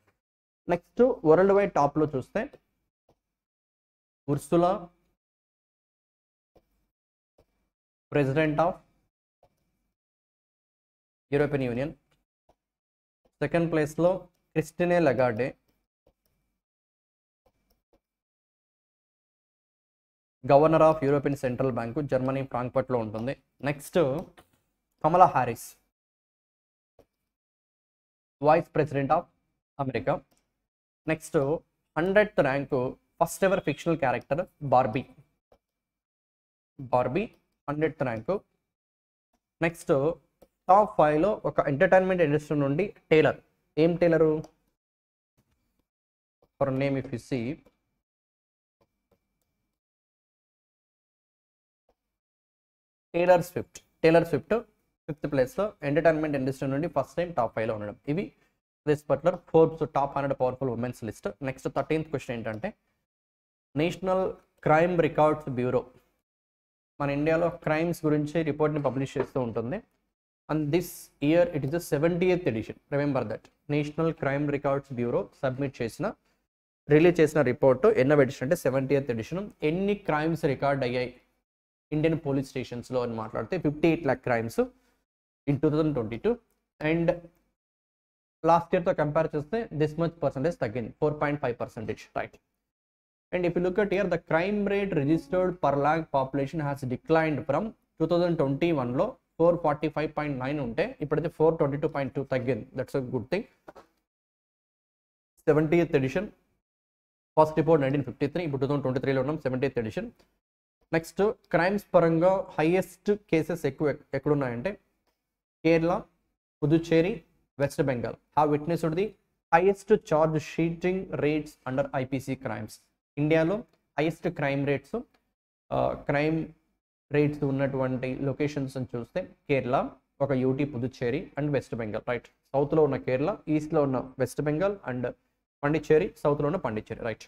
Next world wide టాప్లో చూస్తే Ursula, president of European union. Second ప్లేస్లో Christine Lagarde, governor of European central bank, Germany ఫ్రాంక్ఫర్ట్లో ఉంటుంది. Next Kamala Harris, vice president of America. Next 100th rank first ever fictional character Barbie 100th rank. Next top 5లో ఒక entertainment industry నుండి Tyler. ఏం Tyler? For name if you see, Tyler Swift 5th ప్లేస్లో entertainment industry నుండి first time top 5లో ఉండడం. ఇవి this particular Forbes top 100 powerful women's list. Next 13th question ఏంటంటే, నేషనల్ క్రైమ్ రికార్డ్స్ బ్యూరో మన ఇండియాలో క్రైమ్స్ గురించి రిపోర్ట్ని పబ్లిష్ చేస్తూ ఉంటుంది. And this year it is the 70th edition. Remember that national crime records bureau release చేసిన report ఎన్నో edition అంటే 70th ఎడిషన్. ఎన్ని క్రైమ్స్ రికార్డ్ అయ్యాయి ఇండియన్ పోలీస్ స్టేషన్స్లో అని మాట్లాడితే 58 lakh crimes in 2022. And last ఇయర్తో కంపేర్ చేస్తే దిస్ మచ్ పర్సెంటేజ్ తగ్గింది, 4.5%, right. And if you look at here, the crime rate registered per lakh population has declined from 2021లో 445.9 ఉంటే ఇప్పుడైతే 422.2 తగ్గింది. That's a good thing. 70th edition, first report 1953, ఇప్పుడు 2023లో ఉన్నాం, 70th ఎడిషన్. నెక్స్ట్ క్రైమ్స్ పరంగా హైయెస్ట్ కేసెస్ ఎక్కడున్నాయంటే Kerala, Puducherry, West Bengal have witnessed the highest charge sheeting rates under IPC crimes. ఇండియాలో హైయెస్ట్ క్రైమ్ రేట్స్ ఉన్నటువంటి లొకేషన్స్ అని చూస్తే కేరళ, ఒక UT, Puducherry and West Bengal, right. సౌత్లో ఉన్న కేరళ, ఈస్ట్లో ఉన్న వెస్ట్ బెంగాల్ అండ్ పాండిచ్చేరి, సౌత్లో ఉన్న Pondicherry, right.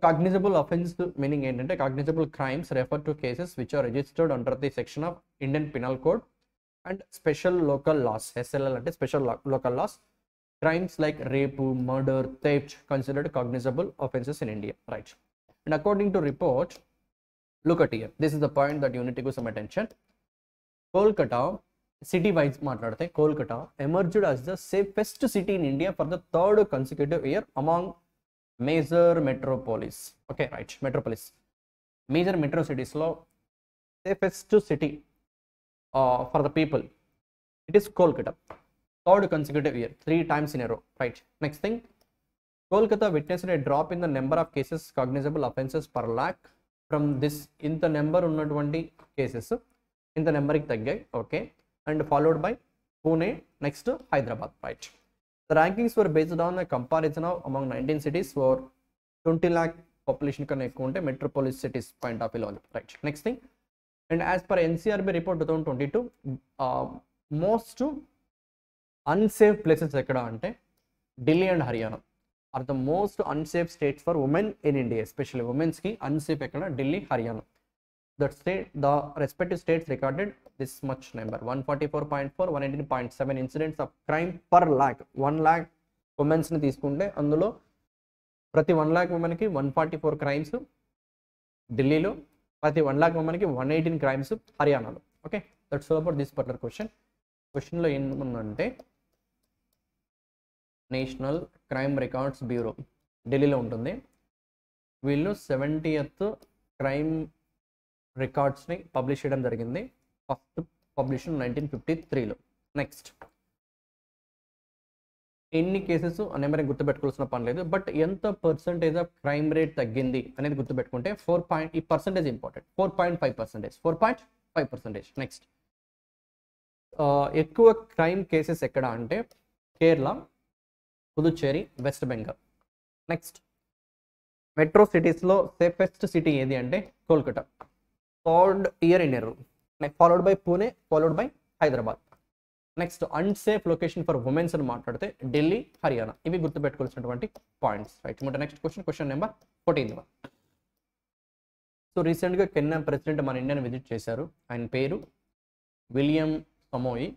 Cognizable offence meaning ఏంటంటే, cognizable crimes refer to cases which are registered under the section of Indian penal code and special local laws. SLL అంటే special local laws. Crimes like rape, murder, theft considered cognizable offences in India, right. And according to report, look at here, this is the point that you need to give some attention. Kolkata, city wise మాట్లాడితే Kolkata emerged as the safest city in India for the 3rd consecutive year among major metropolis. Okay, right, metropolis, major metro cities లో safest city for the people, it is Kolkata, 3rd consecutive year, 3 times in a row, right. Next thing, Kolkata witnessed a drop in the number of cases cognizable offenses per lakh from this. ఇంత number ఉన్నటువంటి cases ఇంత నెంబర్కి తగ్గాయి, okay. And followed by Pune, next Hyderabad, right. The rankings were based on the comparison of among 19 cities for 20 lakh population కన్నా ఎక్కువ ఉంటే metropolis cities point of వ్యూలో ఉంది, right. Next thing, and as per NCRB report 2022, most unsafe places ఎక్కడ అంటే Delhi and Haryana are the most unsafe states for women in India. Especially ఉమెన్స్కి unsafe ఎక్కడ? Delhi, Haryana. That state, the respective states recorded this much number, 144.4, 118.7 incidents of crime per lakh. 1 lakh ఉమెన్స్ని తీసుకుంటే అందులో ప్రతి 1 lakh ఉమెన్కి 144 crimes ఢిల్లీలో, ప్రతి 1 lakh ఉమెన్కి 118 క్రైమ్స్ హర్యానాలో. Okay, that's all about this particular question. క్వశ్చన్లో ఏముందంటే, నేషనల్ క్రైమ్ రికార్డ్స్ బ్యూరో ఢిల్లీలో ఉంటుంది. వీళ్ళు 70th క్రైమ్ రికార్డ్స్ని పబ్లిష్ చేయడం జరిగింది. ఫస్ట్ పబ్లిషన్ 1953లో. నెక్స్ట్, ఎన్ని కేసెస్ అనే మరి గుర్తుపెట్టుకోవాల్సిన పని లేదు, బట్ ఎంత పర్సంటేజ్ ఆఫ్ క్రైమ్ రేట్ తగ్గింది అనేది గుర్తుపెట్టుకుంటే ఈ పర్సంటేజ్ ఇంపార్టెంట్, 4.5%. నెక్స్ట్, ఎక్కువ క్రైమ్ కేసెస్ ఎక్కడ అంటే కేరళ, పుదుచ్చేరి, వెస్ట్ బెంగాల్. నెక్స్ట్, మెట్రో సిటీస్లో సేఫెస్ట్ సిటీ ఏది అంటే Kolkata, 3rd year in a row. Followed by Pune, followed by Hyderabad. Next unsafe location for women's అని మాట్లాడితే ఢిల్లీ, హర్యానా. ఇవి గుర్తుపెట్టుకోవాల్సినటువంటి points. Right, next question number 14. So రీసెంట్గా కెన్యా ప్రెసిడెంట్ మన ఇండియాని విజిట్ చేశారు. ఆయన పేరు William Samoei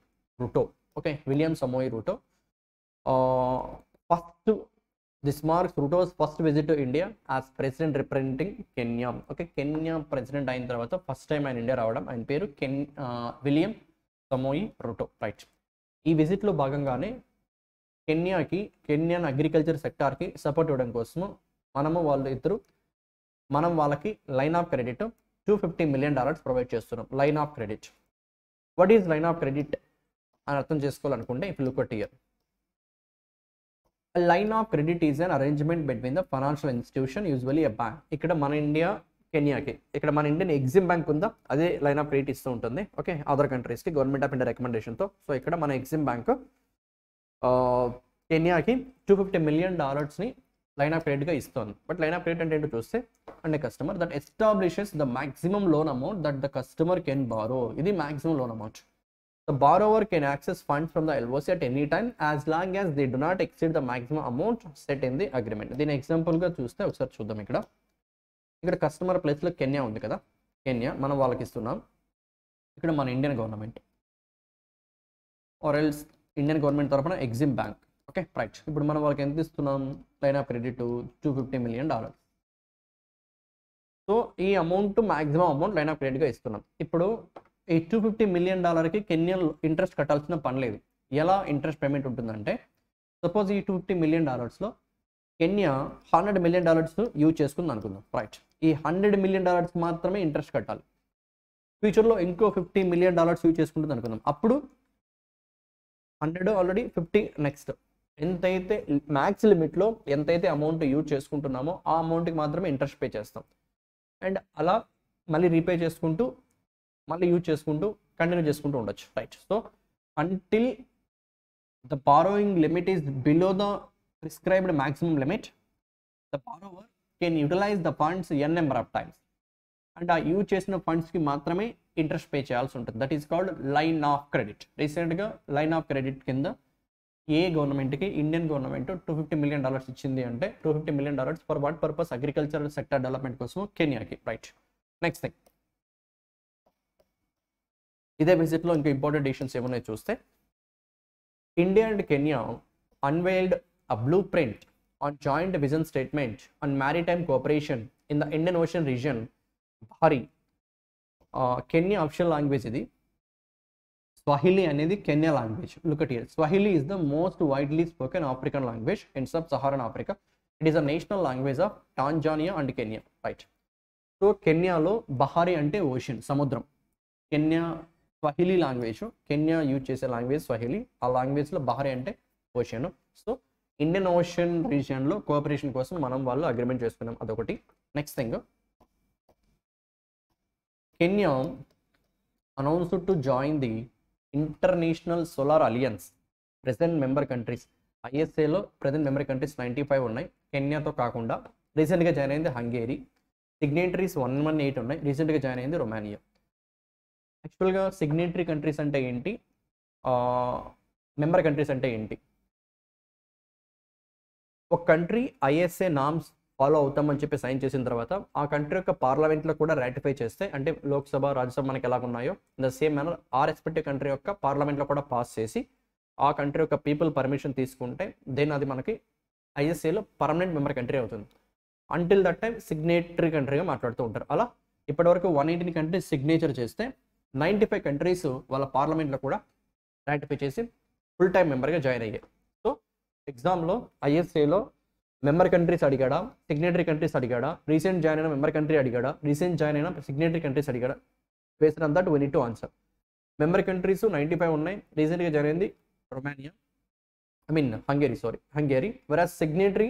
Ruto. Okay, William Samoei Ruto. First this marks Ruto's first visit to India as president representing Kenya. Okay, Kenya president అయిన తర్వాత first time ఆయన India రావడం. ఆయన పేరు విలియం సమోయి రూటో. రైట్, ఈ విజిట్లో భాగంగానే కెన్యన్ అగ్రికల్చర్ సెక్టార్కి సపోర్ట్ ఇవ్వడం కోసము మనం వాళ్ళకి line of credit $250 million provide చేస్తున్నాం. Line of credit. What is line of credit అని అర్థం చేసుకోవాలనుకుంటే ఇప్పుడు look at here. Line of credit is an arrangement between the financial institution, usually a bank. ఇక్కడ మన కెన్యాకి ఇక్కడ మన ఇండియన్ ఎగ్జిమ్ బ్యాంక్ ఉందా, అదే లైన్ ఆఫ్ క్రెడిట్ ఇస్తూ ఉంటుంది. ఓకే, అదర్ కంట్రీస్కి గవర్నమెంట్ ఆఫ్ ఇండియా రికమెండేషన్తో. సో ఇక్కడ మన ఎగ్జిమ్ బ్యాంక్ కెన్యాకి $250 million లైన్ ఆఫ్ క్రెడిట్గా ఇస్తుంది. బట్ లైన్ ఆఫ్ క్రెడిట్ అంటే ఏంటో చూస్తే, అంటే customer that establishes the maximum loan amount that the customer can borrow. ఇది maximum loan amount. The borrower can access funds from the LOC at any time as long as they do not exceed the maximum amount set in the agreement. దీని ఎగ్జాంపుల్గా చూస్తే ఒకసారి చూద్దాం. ఇక్కడ customer ప్లేస్లో Kenya ఉంది కదా, కెన్యా మనం వాళ్ళకి ఇస్తున్నాం. ఇక్కడ మన Indian government or else Indian government తరఫున ఎగ్జిమ్ బ్యాంక్. Okay, right. ఇప్పుడు మనం వాళ్ళకి ఎంత ఇస్తున్నాం, line of credit $250 million. So ఈ amount maximum amount line of క్రెడిట్గా ఇస్తున్నాం. ఇప్పుడు ఈ $250 million కెన్యా ఇంట్రెస్ట్ కట్టాల్సిన పని లేదు. ఎలా ఇంట్రెస్ట్ పేమెంట్ ఉంటుందంటే, సపోజ్ ఈ $250 million కెన్యా $100 million యూజ్ చేసుకుంది అనుకుందాం. రైట్, ఈ $100 million మాత్రమే ఇంట్రెస్ట్ కట్టాలి. ఫ్యూచర్లో ఇంకో $50 million యూజ్ చేసుకుంటుంది అనుకుందాం. అప్పుడు 100 ఆల్రెడీ 50 నెక్స్ట్ ఎంతైతే మ్యాక్స్ లిమిట్లో ఎంతైతే అమౌంట్ యూజ్ చేసుకుంటున్నామో ఆ అమౌంట్కి మాత్రమే ఇంట్రెస్ట్ పే చేస్తాం. అండ్ అలా మళ్ళీ రీపే చేసుకుంటూ మళ్ళీ యూజ్ చేసుకుంటూ కంటిన్యూ చేసుకుంటూ ఉండొచ్చు. Right, so until the borrowing limit is below the prescribed maximum limit, the borrower can utilize the funds n number of times. And ఆ యూజ్ చేసిన ఫండ్స్కి మాత్రమే ఇంట్రెస్ట్ పే చేయాల్సి ఉంటుంది. That is called line of credit. రీసెంట్గా line of credit కింద ఏ గవర్నమెంట్కి Indian government $250 million ఇచ్చింది అంటే $250 million for what purpose, agricultural sector development కోసం కెన్యాకి. రైట్, నెక్స్ట్ థింగ్, ఇదే విజిట్లో ఇంకా ఇంపార్టెంట్ డిసిషన్స్ ఏమన్నా చూస్తే, India and Kenya unveiled a blueprint on joint vision statement on maritime cooperation in the Indian Ocean region. Bahari, Kenya official language idi. Swahili అనేది Kenya language. Look at here, Swahili is the most widely spoken African language in sub-Saharan Africa. It is a national language of Tanzania and Kenya. Right. So కెన్యాలో బహారీ అంటే ocean, సముద్రం. Kenya Swahili language, Kenya use చేసే language Swahili. ఆ లాంగ్వేజ్లో బహారీ అంటే ocean. So Indian ocean రీజియన్లో కోఆపరేషన్ కోసం మనం వాళ్ళు అగ్రిమెంట్ చేసుకున్నాం. అదొకటి. Next thing, Kenya announced to join the international solar alliance. Present member countries ఐఎస్ఏలో ప్రెసెంట్ మెంబర్ కంట్రీస్ 95 ఉన్నాయి. కెన్యాతో కాకుండా రీసెంట్గా జాయిన్ అయింది హంగేరీ. సిగ్నేటరీస్ 118 ఉన్నాయి. రీసెంట్గా జాయిన్ అయింది రొమానియా. యాక్చువల్గా సిగ్నేటరీ కంట్రీస్ అంటే ఏంటి, మెంబర్ కంట్రీస్ అంటే ఏంటి? ఒక కంట్రీ ఐఎస్ఏ నామ్స్ ఫాలో అవుతామని చెప్పి సైన్ చేసిన తర్వాత ఆ కంట్రీ యొక్క పార్లమెంట్లో కూడా రాటిఫై చేస్తే, అంటే లోక్సభ రాజ్యసభ మనకి ఎలా ఉన్నాయో ఇన్ ద సేమ్ మేనర్ ఆ రెస్పెక్టివ్ కంట్రీ యొక్క పార్లమెంట్లో కూడా పాస్ చేసి ఆ కంట్రీ యొక్క పీపుల్ పర్మిషన్ తీసుకుంటే దెన్ అది మనకి ఐఎస్ఏలో పర్మనెంట్ మెంబర్ కంట్రీ అవుతుంది. అంటిల్ దట్ టైం సిగ్నేటరీ కంట్రీగా మాట్లాడుతూ ఉంటారు. అలా ఇప్పటివరకు 118 కంట్రీస్ సిగ్నేచర్ చేస్తే 95 కంట్రీస్ వాళ్ళ పార్లమెంట్లో కూడా రాటిఫై చేసి ఫుల్ టైం మెంబర్గా జాయిన్ అయ్యాయి. సో ఎగ్జామ్లో ఐఎస్ఏలో మెంబర్ కంట్రీస్ అడిగాడా, సిగ్నేటరీ కంట్రీస్ అడిగాడా, రీసెంట్ జాయిన్ అయిన మెంబర్ కంట్రీ అడిగాడా, రీసెంట్ జాయిన్ అయిన సిగ్నేటరీ కంట్రీస్ అడిగాడా, based on that we need to answer. Member countries 95 ఉన్నాయి. రీసెంట్గా జాయిన్ అయింది రొమానియా, హంగేరీ. వెరాజ్ సిగ్నేటరీ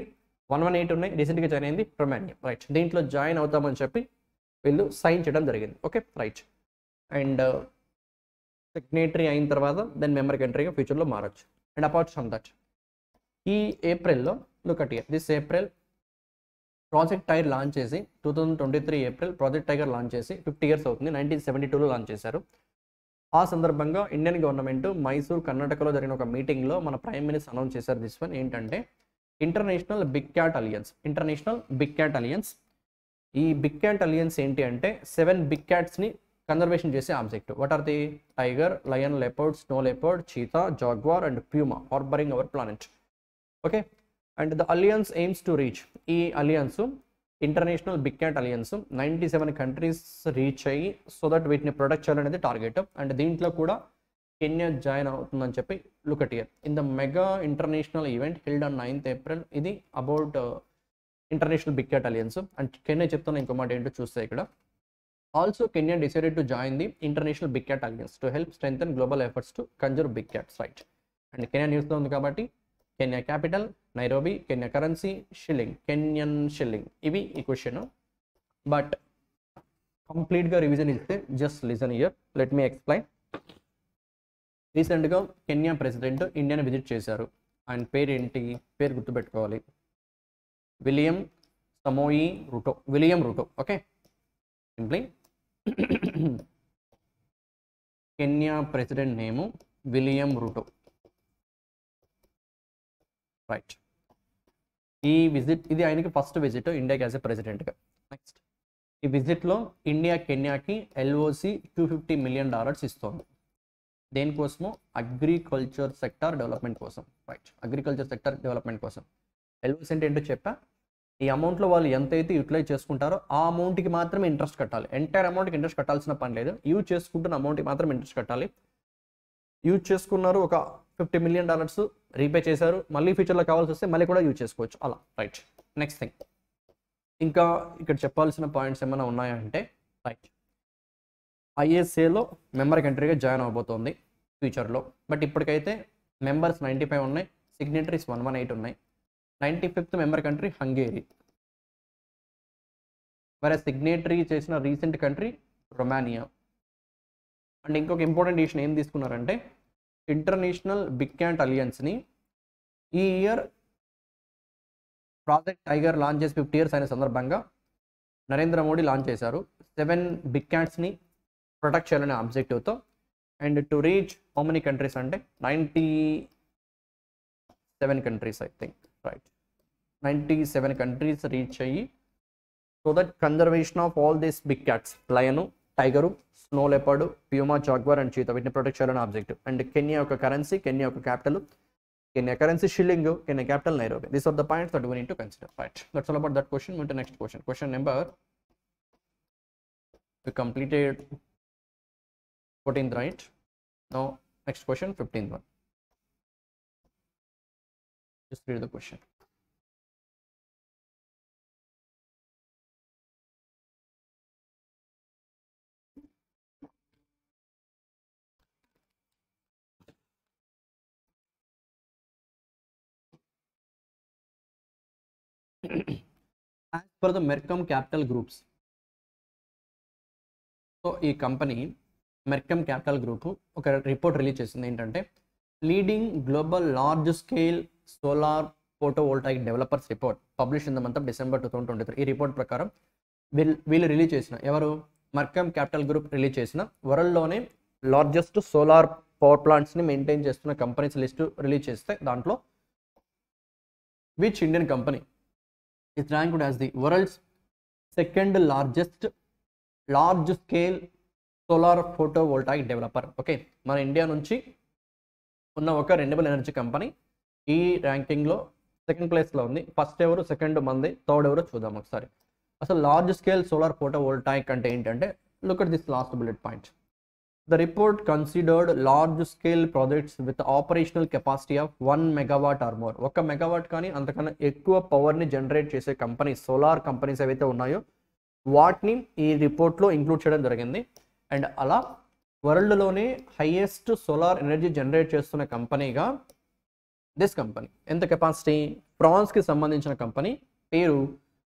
118 ఉన్నాయి. రీసెంట్గా జాయిన్ అయింది రొమానియా. రైట్, దీంట్లో జాయిన్ అవుతామని చెప్పి వీళ్ళు సైన్ చేయడం జరిగింది. Okay, right. అండ్ సిగ్నేటరీ అయిన తర్వాత దెన్ మెంబర్ కంట్రీగా ఫ్యూచర్లో మారచ్చు. అండ్ అపార్ట్ ఫ్రమ్ దట్ ఈ ఏప్రిల్లో look at here, this April project tiger launch చేసి 2023 ఏప్రిల్ ప్రాజెక్ట్ టైగర్ లాంచ్ చేసి 50 ఇయర్స్ అవుతుంది. 1972లో లాంచ్ చేశారు. ఆ సందర్భంగా ఇండియన్ గవర్నమెంట్ మైసూర్ కర్ణాటకలో జరిగిన ఒక మీటింగ్లో మన ప్రైమ్ మినిస్టర్ అనౌన్స్ చేశారు దిస్ వన్ ఏంటంటే ఇంటర్నేషనల్ బిగ్ క్యాట్ అలియన్స్. ఈ బిగ్ క్యాట్ అలియన్స్ ఏంటి అంటే 7 బిగ్ క్యాట్స్ని కన్జర్వేషన్ చేసే objective. What are the tiger, lion, leopard, snow leopard, cheetah, jaguar and puma harbouring our planet. Okay, and the alliance aims to reach, ఈ alliance international big cat alliance 97 countries reach అయ్యి so that వీటిని protect చేయాలనేది target. And దీంట్లో కూడా Kenya join అవుతుందని చెప్పి look at here in the mega international event held on 9th April. ఇది about international big cat alliance. And Kenya చెప్తున్న ఇంకో మాట ఏంటో చూస్తే ఇక్కడ also Kenya decided to join the international big cat alliance to help strengthen global efforts to conserve big cats, right. And Kenya న్యూస్లో ఉంది కాబట్టి Kenya capital Nairobi, Kenya currency shilling, Kenyan shilling. ఇవి ఈ క్వశ్చన్. బట్ కంప్లీట్గా revision ఇస్తే just listen here, let me explain. రీసెంట్గా Kenya president ఇండియాని visit చేశారు. ఆయన పేరు ఏంటి? పేరు గుర్తుపెట్టుకోవాలి, William Samoei Ruto. William Ruto. Okay, simply Kenya president name William Ruto, right. ఈ విజిట్ ఇది ఆయనకి ఫస్ట్ విజిట్ ఇండియాకి యాజ్ ఎ ప్రెసిడెంట్గా. నెక్స్ట్, ఈ విజిట్లో ఇండియా కెన్యాకి LOC $250 million ఇస్తోంది. దేనికోసమో? అగ్రికల్చర్ సెక్టార్ డెవలప్మెంట్ కోసం, రైట్. అగ్రికల్చర్ సెక్టార్ డెవలప్మెంట్ కోసం. LOC అంటే ఏంటో చెప్పా. ఈ అమౌంట్లో వాళ్ళు ఎంతైతే యూటిలైజ్ చేసుకుంటారో ఆ అమౌంట్కి మాత్రమే ఇంట్రెస్ట్ కట్టాలి. ఎంటైర్ అమౌంట్కి ఇంట్రెస్ట్ కట్టాల్సిన పని లేదు. యూజ్ చేసుకుంటున్న అమౌంట్కి మాత్రం ఇంట్రెస్ట్ కట్టాలి. యూజ్ చేసుకున్నారు, ఒక $50 million రీపే చేశారు, మళ్ళీ ఫ్యూచర్లో కావాల్సి వస్తే మళ్ళీ కూడా యూజ్ చేసుకోవచ్చు అలా, రైట్. నెక్స్ట్ థింగ్, ఇంకా ఇక్కడ చెప్పాల్సిన పాయింట్స్ ఏమైనా ఉన్నాయంటే, రైట్, ISAలో మెంబర్ కంట్రీగా జాయిన్ అవబోతోంది ఫ్యూచర్లో. బట్ ఇప్పటికైతే మెంబర్స్ 95 ఉన్నాయి, సిగ్నేటరీస్ 118 ఉన్నాయి. 95th మెంబర్ కంట్రీ హంగేరీ, వేరే సిగ్నేటరీ చేసిన రీసెంట్ కంట్రీ రొమానియా. అండ్ ఇంకొక ఇంపార్టెంట్ డిసిషన్ ఏం తీసుకున్నారంటే ఇంటర్నేషనల్ బిగ్ క్యాట్ అలియన్స్ని ఈ ఇయర్ ప్రాజెక్ట్ టైగర్ లాంచ్ చేసి 50 years అయిన సందర్భంగా నరేంద్ర మోడీ లాంచ్ చేశారు 7 బిగ్ క్యాట్స్ని ప్రొటెక్ట్ చేయాలనే ఆబ్జెక్టివ్తో. And to reach how many countries అంటే 97 countries I think, right. 97 countries reach అయ్యి so that conservation of all these big cats, lion, tiger, snow leopard, puma, jaguar and cheetah, వీటిని protect చేయాలని objective. And Kenya యొక్క currency, Kenya యొక్క capital, Kenya currency shilling, Kenya capital Nairobi. These are the points that we need to consider, right. That's all about that question. Move to next question. Question number, we completed 14th, right? Now next question, 15th one. Just read the question. As per the Mercom Capital Groups, so ఈ company మెర్కమ్ capital group ఒక report release చేసింది ఏంటంటే leading global large scale solar photovoltaic developers report publish in the month of December 2023. ఈ report ప్రకారం వీళ్ళు release చేసిన, ఎవరు? మెర్కమ్ capital group release చేసిన వరల్డ్లోనే లార్జెస్ట్ సోలార్ పవర్ ప్లాంట్స్ని మెయింటైన్ చేస్తున్న కంపెనీస్ లిస్టు రిలీజ్ చేస్తే దాంట్లో which Indian company is ranked as the world's second largest large scale solar photovoltaic developer. Okay, మన ఇండియా నుంచి ఉన్న ఒక రెన్యూబుల్ ఎనర్జీ కంపెనీ ఈ ర్యాంకింగ్లో సెకండ్ ప్లేస్లో ఉంది. ఫస్ట్ ఎవరు, సెకండ్ మంది, థర్డ్ ఎవరు చూద్దాం ఒకసారి. అసలు లార్జ్ స్కేల్ సోలార్ ఫోటోవోల్టాయిక్ అంటే ఏంటంటే look at this last bullet point. The report considered large-scale projects with operational capacity of 1 megawatt or more. 1 megawatt కానీ అంతకన్నా ఎక్కువ పవర్ని జనరేట్ చేసే కంపెనీస్, సోలార్ కంపెనీస్ ఏవైతే ఉన్నాయో వాటిని ఈ రిపోర్ట్లో ఇంక్లూడ్ చేయడం జరిగింది. అండ్ అలా వరల్డ్లోనే హైయెస్ట్ సోలార్ ఎనర్జీ జనరేట్ చేస్తున్న కంపెనీగా దిస్ కంపెనీ. ఎంత కెపాసిటీ? ఫ్రాన్స్కి సంబంధించిన కంపెనీ, పేరు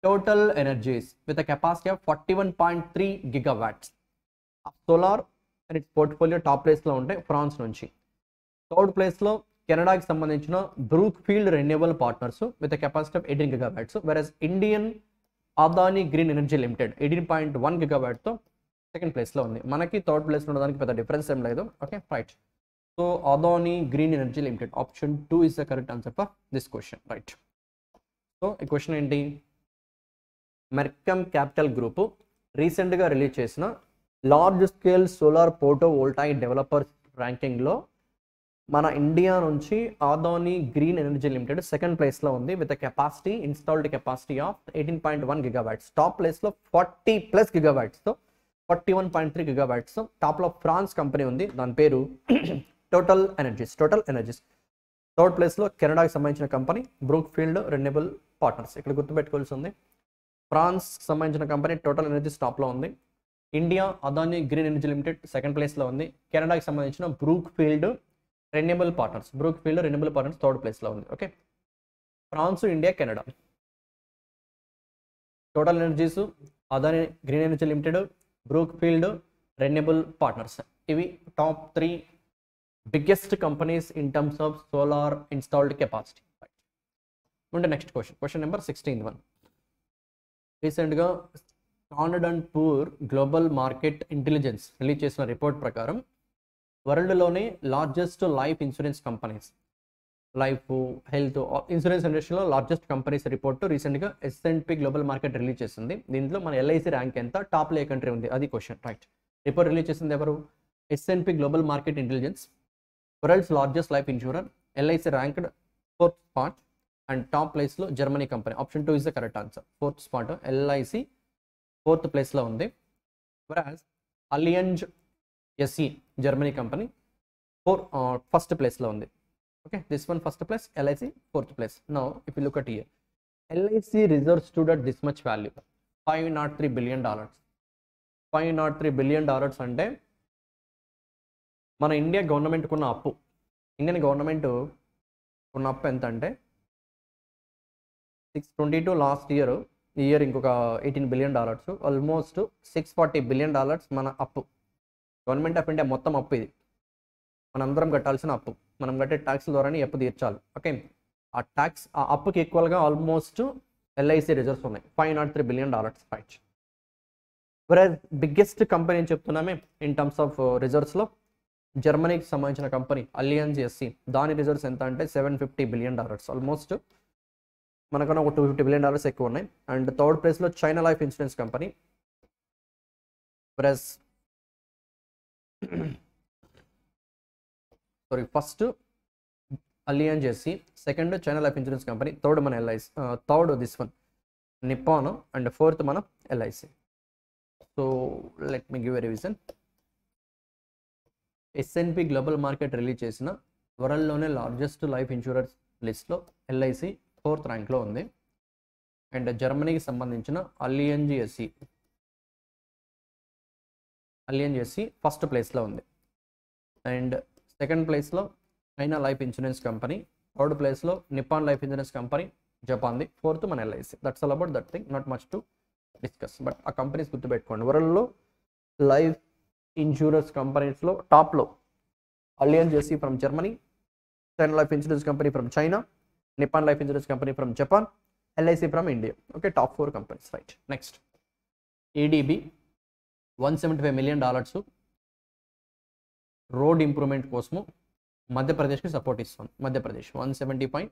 Total Energies, with capacity of 41.3 gigawatts solar and its portfolio top ప్లేస్లో ఉంటాయి ఫ్రాన్స్ నుంచి. థర్డ్ ప్లేస్లో కెనడాకి సంబంధించిన Brookfield renewable partners with capacity of 18 gigawatts. Versus Indian Adani green energy limited 18.1 గిగావాట్తో సెకండ్ ప్లేస్లో ఉంది. మనకి థర్డ్ ప్లేస్లో ఉండడానికి పెద్ద డిఫరెన్స్ ఏం లేదు. Okay right. So Adani green energy limited option 2 is the correct answer for this question right. So ఈ క్వశ్చన్ ఏంటి, మెర్కమ్ క్యాపిటల్ గ్రూప్ రీసెంట్గా రిలీజ్ చేసిన large scale solar photovoltaic developers ర్యాంకింగ్లో మన ఇండియా నుంచి Adani green energy limited second ప్లేస్లో ఉంది with capacity installed capacity of 18.1 gigawatts. Top ప్లేస్లో 40+ గిగావాట్స్తో 41.3 గిగావాట్స్. టాప్లో ఫ్రాన్స్ కంపెనీ ఉంది, దాని పేరు టోటల్ ఎనర్జీస్. థర్డ్ ప్లేస్లో కెనడాకి సంబంధించిన కంపెనీ బ్రూక్ఫీల్డ్ రెన్యూబుల్ పార్ట్నర్స్. ఇక్కడ గుర్తుపెట్టుకోవాల్సి ఉంది, ఫ్రాన్స్ సంబంధించిన కంపెనీ టోటల్ ఎనర్జీస్ టాప్లో ఉంది, India Adani green energy limited second ప్లేస్లో ఉంది, కెనడాకి సంబంధించిన బ్రూక్ఫీల్డ్ రెన్యూబుల్ పార్ట్నర్స్ థర్డ్ ప్లేస్లో ఉంది. Okay, France, India, Canada, Total Energies, Adani green energy limited, Brookfield renewable partners, ఇవి top 3 biggest companies in terms of solar installed capacity. ఉంటే next question number 16 రీసెంట్గా standard and poor global market intelligence release చేసిన report ప్రకారం వరల్డ్లోనే largest life insurance companies, life health insurance ఇండస్ట్రీలో largest companies report రీసెంట్గా S&P global market release చేసింది. దీంట్లో మన LIC ర్యాంక్ ఎంత, టాప్లో ఏ కంట్రీ ఉంది, అది క్వశ్చన్ రైట్. రిపోర్ట్ రిలీజ్ చేసింది ఎవరు, S&P global market intelligence. World's largest life insurer, LIC ranked 4th spot and top ప్లేస్లో Germany company. Option 2 is the correct answer. 4th spot LIC 4th ప్లేస్లో ఉంది. whereas Allianz SE Germany company first ప్లేస్లో ఉంది. Okay, this one first place, LIC 4th place. Now if you look at here, LIC reserves stood at this much value, $503 billion. $503 billion అంటే మన India గవర్నమెంట్కి ఉన్న అప్పు, Indian government ఉన్న అప్పు ఎంత అంటే 622 లాస్ట్ ఇయర్, ఈ ఇయర్ ఇంకొక $18 billion, ఆల్మోస్ట్ $640 billion మన అప్పు. గవర్నమెంట్ ఆఫ్ ఇండియా మొత్తం అప్పు ఇది, మనందరం కట్టాల్సిన అప్పు, మనం కట్టే ట్యాక్స్ ద్వారానే అప్పు తీర్చాలి. ఓకే, ఆ అప్పుకి ఈక్వల్గా ఆల్మోస్ట్ LIC రిజర్వ్స్ ఉన్నాయి, $503 billion రైట్. వెరస్ బిగ్గెస్ట్ కంపెనీ అని చెప్తున్నామే ఇన్ టర్మ్స్ ఆఫ్ రిజర్వ్స్లో, జర్మనీకి సంబంధించిన కంపెనీ అలియన్స్ SE, దాని రిజర్వ్స్ ఎంత అంటే $750 billion, ఆల్మోస్ట్ మనకన్నా ఒక $250 billion ఎక్కువ ఉన్నాయి. అండ్ థర్డ్ ప్లేస్లో China life insurance company, versus first Allianz SE, second China life insurance company, third మన LIC, third this one Nippon, and fourth మన LIC. So let me give a revision. S&P global market release చేసిన వరల్డ్లోనే largest life insurance లిస్ట్లో LIC 4th ర్యాంక్లో ఉంది. And జర్మనీకి సంబంధించిన Allianz SE first ప్లేస్లో ఉంది. అండ్ సెకండ్ ప్లేస్లో China life insurance company, third ప్లేస్లో నిప్పాన్ లైఫ్ ఇన్సూరెన్స్ కంపెనీ జపాన్ది, ఫోర్త్ మన LIC. That's all about that thing, not much to discuss. But ఆ కంపెనీస్ గుర్తుపెట్టుకోండి, వరల్డ్లో లైఫ్ ఇన్సూరెన్స్ కంపెనీస్లో టాప్లో Allianz SE from Germany, China life insurance company from China, Nippon life insurance company from Japan, LIC from India. Okay, top 4 companies right. Next ADB $175 million road improvement కోసము మధ్యప్రదేశ్కి support ఇస్తుంది. Madhya Pradesh $175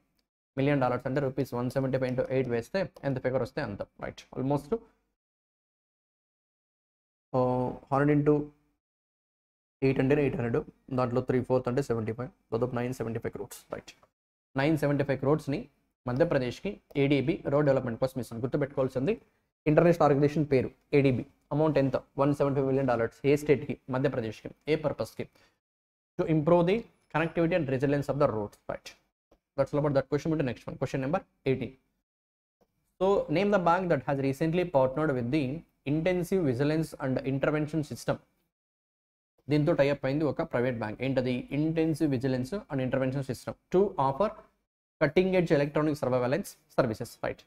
million అంటే rupees 175 into 8 వేస్తే ఎంత figure వస్తే అంత right. Almost 100 into 8 అంటే 800, దాంట్లో 3/4 అంటే 75, దాదాపు 975 crores రైట్. 975 crores మధ్యప్రదేశ్కి ADB రోడ్ డెవలప్మెంట్ కోసం ఇస్తుంది. గుర్తుపెట్టుకోవాల్సింది, ఇంటర్నేషనల్ ఆర్గనైజేషన్ పేరు ADB. అమౌంట్ ఎంత, $175 million. ఏ స్టేట్కి, మధ్యప్రదేశ్కి, ఏ పర్పస్కి, to improve the connectivity and resilience of the roads right. That's all about that question. అంటే next one, question number 18. So name the bank that has recently partnered with the intensive vigilance and intervention system. దీంతో tie up అయింది ఒక private bank. ఏంటది, intensive vigilance and intervention system to offer cutting edge electronic surveillance services right.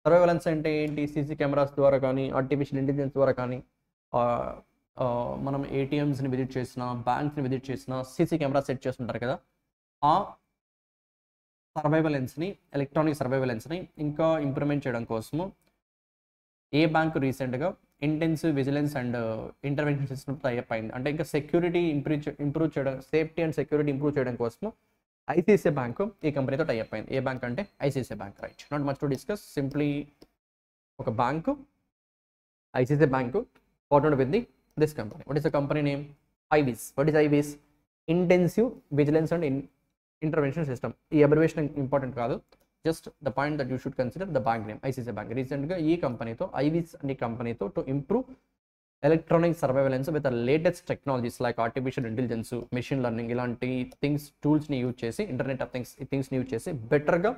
Surveillance అంటే ఏంటి, CC cameras ద్వారా కానీ, artificial intelligence ద్వారా కానీ, మనం ATMస్ని విజిట్ చేసిన, బ్యాంక్స్ని విజిట్ చేసిన CC కెమెరా సెట్ చేస్తుంటారు కదా, ఆ సర్వైలెన్స్ని, ఎలక్ట్రానిక్ సర్వైలెన్స్ని ఇంకా ఇంప్రూవ్మెంట్ చేయడం కోసము ఏ బ్యాంక్ రీసెంట్గా intensive vigilance and intervention system tie up అయింది అంటే ఇంకా సెక్యూరిటీ ఇంప్రూవ్ చేయడం, సేఫ్టీ అండ్ సెక్యూరిటీ ఇంప్రూవ్ చేయడం కోసం ఐసిఐసిఐ బ్యాంకు ఈ కంపెనీతో టైప్ అయింది. ఏ బ్యాంక్ అంటే ICICI bank. Right, not much to discuss, simply ఒక bank ICICI bank partnered with this company. What is the company name? IVIS. What is IVIS? Intensive vigilance and intervention system. ఈ abbreviation important కాదు, just the point that you should consider the bank name ICICI bank. రీసెంట్గా ఈ కంపెనీతో, IVIS అనే కంపెనీతో to improve electronic surveillance with latest technologies like artificial intelligence, machine learning ఇలాంటి టూల్స్ని use చేసి, ఇంటర్నెట్ ఆఫ్ థింగ్స్ని యూజ్ చేసి బెటర్గా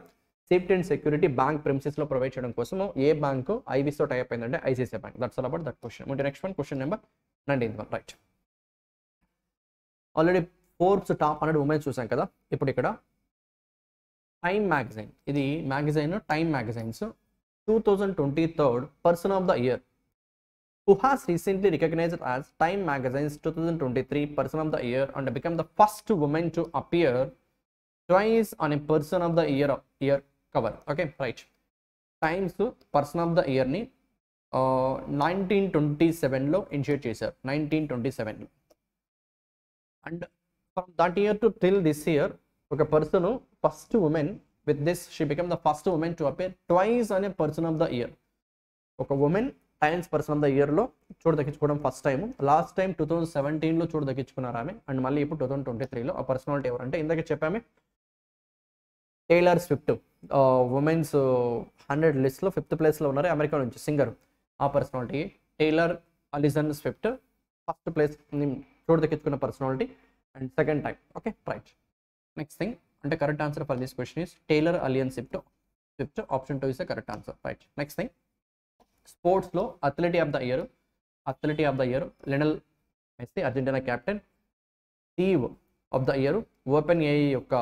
సేఫ్టీ అండ్ సెక్యూరిటీ బ్యాంక్ ప్రిమిసెస్లో ప్రొవైడ్ చేయడం కోసం ఏ బ్యాంకు ఐవిస్తో టైప్ అయిందంటే ICICI bank. That's all about that question. Next one, question number 19. Right, already Forbes top 100 women's చూసాం కదా. ఇప్పుడు ఇక్కడ టైమ్ మ్యాగజైన్, ఇది magazine time magazines 2023 person of the year who has recently recognized as Time Magazine's 2023 Person of the Year and become the first woman to appear twice on a Person of the Year cover. Okay, right. Times Person of the Year ni 1927 లో initiate చేశారు, 1927 లో. And from that year to till this year ఒక person, first woman with this she become the first woman to appear twice అనే person of the year. ఒక woman Times person of the ఇయర్లో చూడదక్కించుకోవడం first time. Last time 2017లో చూడదక్కించుకున్నారు ఆమె, and మళ్ళీ ఇప్పుడు 2023లో. ఆ పర్సనాలిటీ ఎవరంటే ఇందాక చెప్పామే, టేలర్ స్విఫ్ట్. ఉమెన్స్ 100 లిస్ట్లో 5th ప్లేస్లో ఉన్నారు, అమెరికా నుంచి సింగర్. ఆ personality Taylor Alison Swift, first place చూడదక్కించుకున్న personality and second time. Okay, right. Next thing అంటే correct answer for this question is Taylor Alison Swift. Option 2 is the correct answer. Right, next thing స్పోర్ట్స్లో athlete of the year Lionel Messi, Argentina captain. CEO of the year open AI యొక్క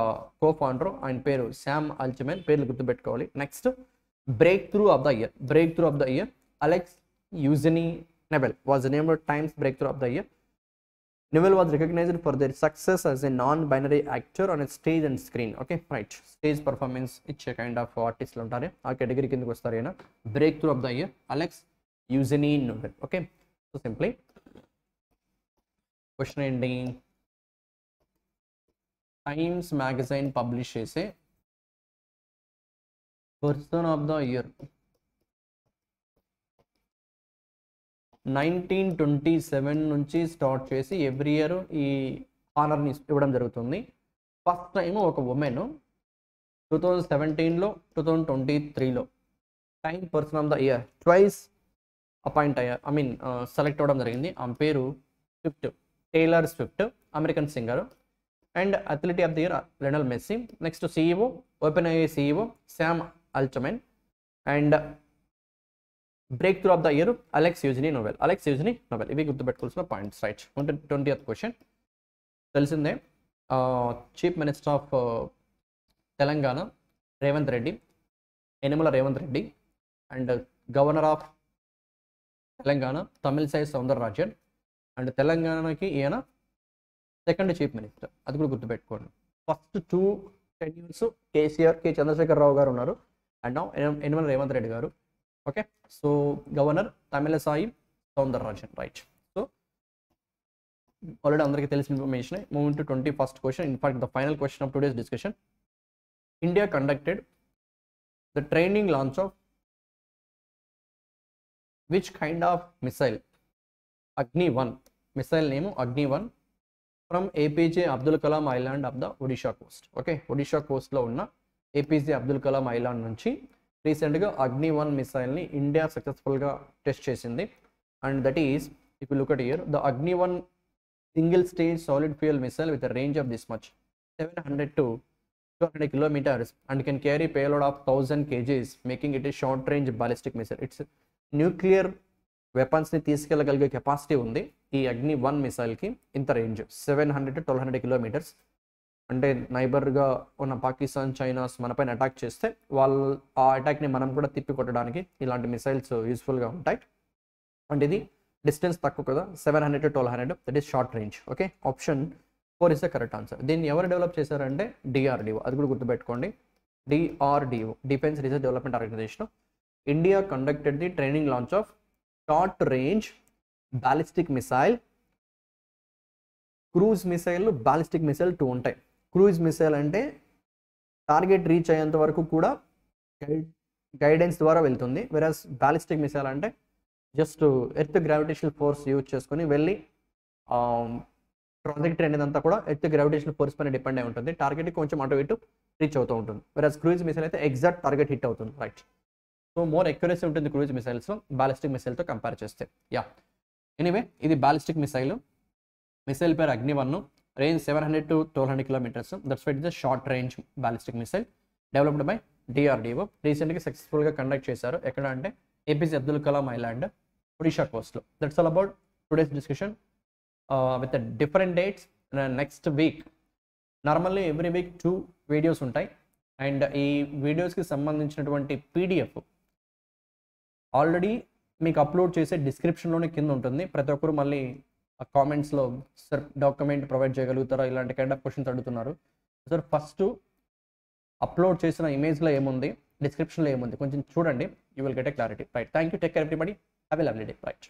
co founder, ఆయన పేరు Sam Altman. పేర్లు గుర్తుపెట్టుకోవాలి. Next breakthrough of the year Alex యూజినీ నెవెల్ was the name of Times breakthrough of the year. Newell was recognized for their success as a non-binary actor on a stage and screen. Okay, right. Stage performance ఇచ్చే kind of ఆర్టిస్ట్లు ఉంటారు, ఆ category కిందకి వస్తారు. అయినా breakthrough of the year Alex Eugene Newell. Okay, so simply question ఏంటి? Times magazine publish చేసే person of the year 1927 నుంచి స్టార్ట్ చేసి ఎవ్రీ ఇయర్ ఈ ఆనర్ని ఇవ్వడం జరుగుతుంది. ఫస్ట్ టైం ఒక ఉమెన్ 2017లో 2023లో time person of the year twice appoint అయ్యారు, సెలెక్ట్ అవ్వడం జరిగింది. ఆమె పేరు Swift, Taylor Swift, American singer. And athlete of the year Lionel Messi. Next CEO open AI CEO Sam Altman. And breakthrough of the year Alex Eugene Newell. ఇవి గుర్తుపెట్టుకోవాల్సిన points. Right, 20th question తెలిసిందే. Chief minister of Telangana Revanth Reddy, Yanamala Revanth Reddy. And governor of Telangana Tamilisai Soundararajan. And తెలంగాణకి ఈయన second chief minister, అది కూడా గుర్తుపెట్టుకోండి. First 2 tenures KCR, K Chandrashekar Rao గారు ఉన్నారు, అండ్ నౌ యనమల రేవంత్ రెడ్డి గారు. Okay, so governor Tamilisai Soundararajan. Right, so already అందరికీ తెలిసిన information. Move to 21st question, in fact the final question of today's discussion. India conducted the training launch of which kind of missile? Agni-1. Missile name Agni-1 from APJ Abdul Kalam island of the Odisha Coast. Okay, Odisha కోస్ట్లో ఉన్న APJ Abdul Kalam island నుంచి రీసెంట్గా Agni-1 మిసైల్ని India సక్సెస్ఫుల్గా test చేసింది. And that is, if you look at here, the Agni-1 single stage solid fuel missile with range of this much 700 to 200 kilometers and can carry payload of 1000 kgs, making it a short range ballistic missile. It's nuclear వెపన్స్ని తీసుకెళ్ళగలిగే capacity ఉంది ఈ Agni-1 మిసైల్కి. ఇంత range 700 to 1200 kilometers. అంటే నైబర్గా ఉన్న Pakistan, China's మనపైన attack చేస్తే వాళ్ళు ఆ అటాక్ని మనం కూడా తిప్పి కొట్టడానికి ఇలాంటి మిసైల్స్ యూస్ఫుల్గా ఉంటాయి. అండ్ ఇది డిస్టెన్స్ తక్కువ కదా, 700 to 1200, that is short range. Okay, option 4 is the correct answer. దీన్ని ఎవరు డెవలప్ చేశారంటే DRDO, అది కూడా గుర్తుపెట్టుకోండి. DRDO, defence research development organisation. India conducted the training launch of short range ballistic missile. Cruise missile, ballistic missile 2 ఉంటాయి. Cruise missile అంటే target reach అయ్యేంత వరకు కూడా గైడెన్స్ ద్వారా వెళ్తుంది. వెరాస్ బ్యాలిస్టిక్ మిసైల్ అంటే just earth gravitational force use చేసుకొని వెళ్ళి ట్రాజెక్టరీ అనేది అంతా కూడా ఎర్త్ గ్రావిటేషనల్ ఫోర్స్ పైన డిపెండ్ అయి ఉంటుంది. టార్గెట్ కొంచెం అటు ఇటు రీచ్ అవుతూ ఉంటుంది. వెరాస్ క్రూజ్ మిసైల్ అయితే ఎగ్జాక్ట్ టార్గెట్ హిట్ అవుతుంది. రైట్. సో మోర్ ఎక్యురసీ ఉంటుంది క్రూజ్ మిసైల్స్లో బ్యాలిస్టిక్ మిసైల్తో కంపేర్ చేస్తే. యా, ఎనీవే ఇది బ్యాలిస్టిక్ మిసైల్. మిసైల్ పేరు Agni one, range 700 to 1200 kilometers. That's why it is short range ballistic missile developed by DRDO. రీసెంట్గా సక్సెస్ఫుల్గా కండక్ట్ చేశారు. ఎక్కడ అంటే APJ అబ్దుల్ కలాం ఐలాండ్, ఒడిషా కోస్ట్లో. That's all about today's discussion with different dates. Next week normally every week 2 videos ఉంటాయి. And ఈ వీడియోస్కి సంబంధించినటువంటి PDF ఆల్రెడీ మీకు అప్లోడ్ చేసే డిస్క్రిప్షన్లోనే కింద ఉంటుంది. ప్రతి ఒక్కరు మళ్ళీ కామెంట్స్లో సార్ డాక్యుమెంట్ ప్రొవైడ్ చేయగలుగుతారా ఇలాంటి కైండ్ ఆఫ్ క్వశ్చన్స్ అడుగుతున్నారు. సార్ ఫస్ట్ అప్లోడ్ చేసిన ఇమేజ్లో ఏముంది, డిస్క్రిప్షన్లో ఏముంది కొంచెం చూడండి. You will get a clarity. Right. Thank you. Take care everybody. Have a lovely day. Right.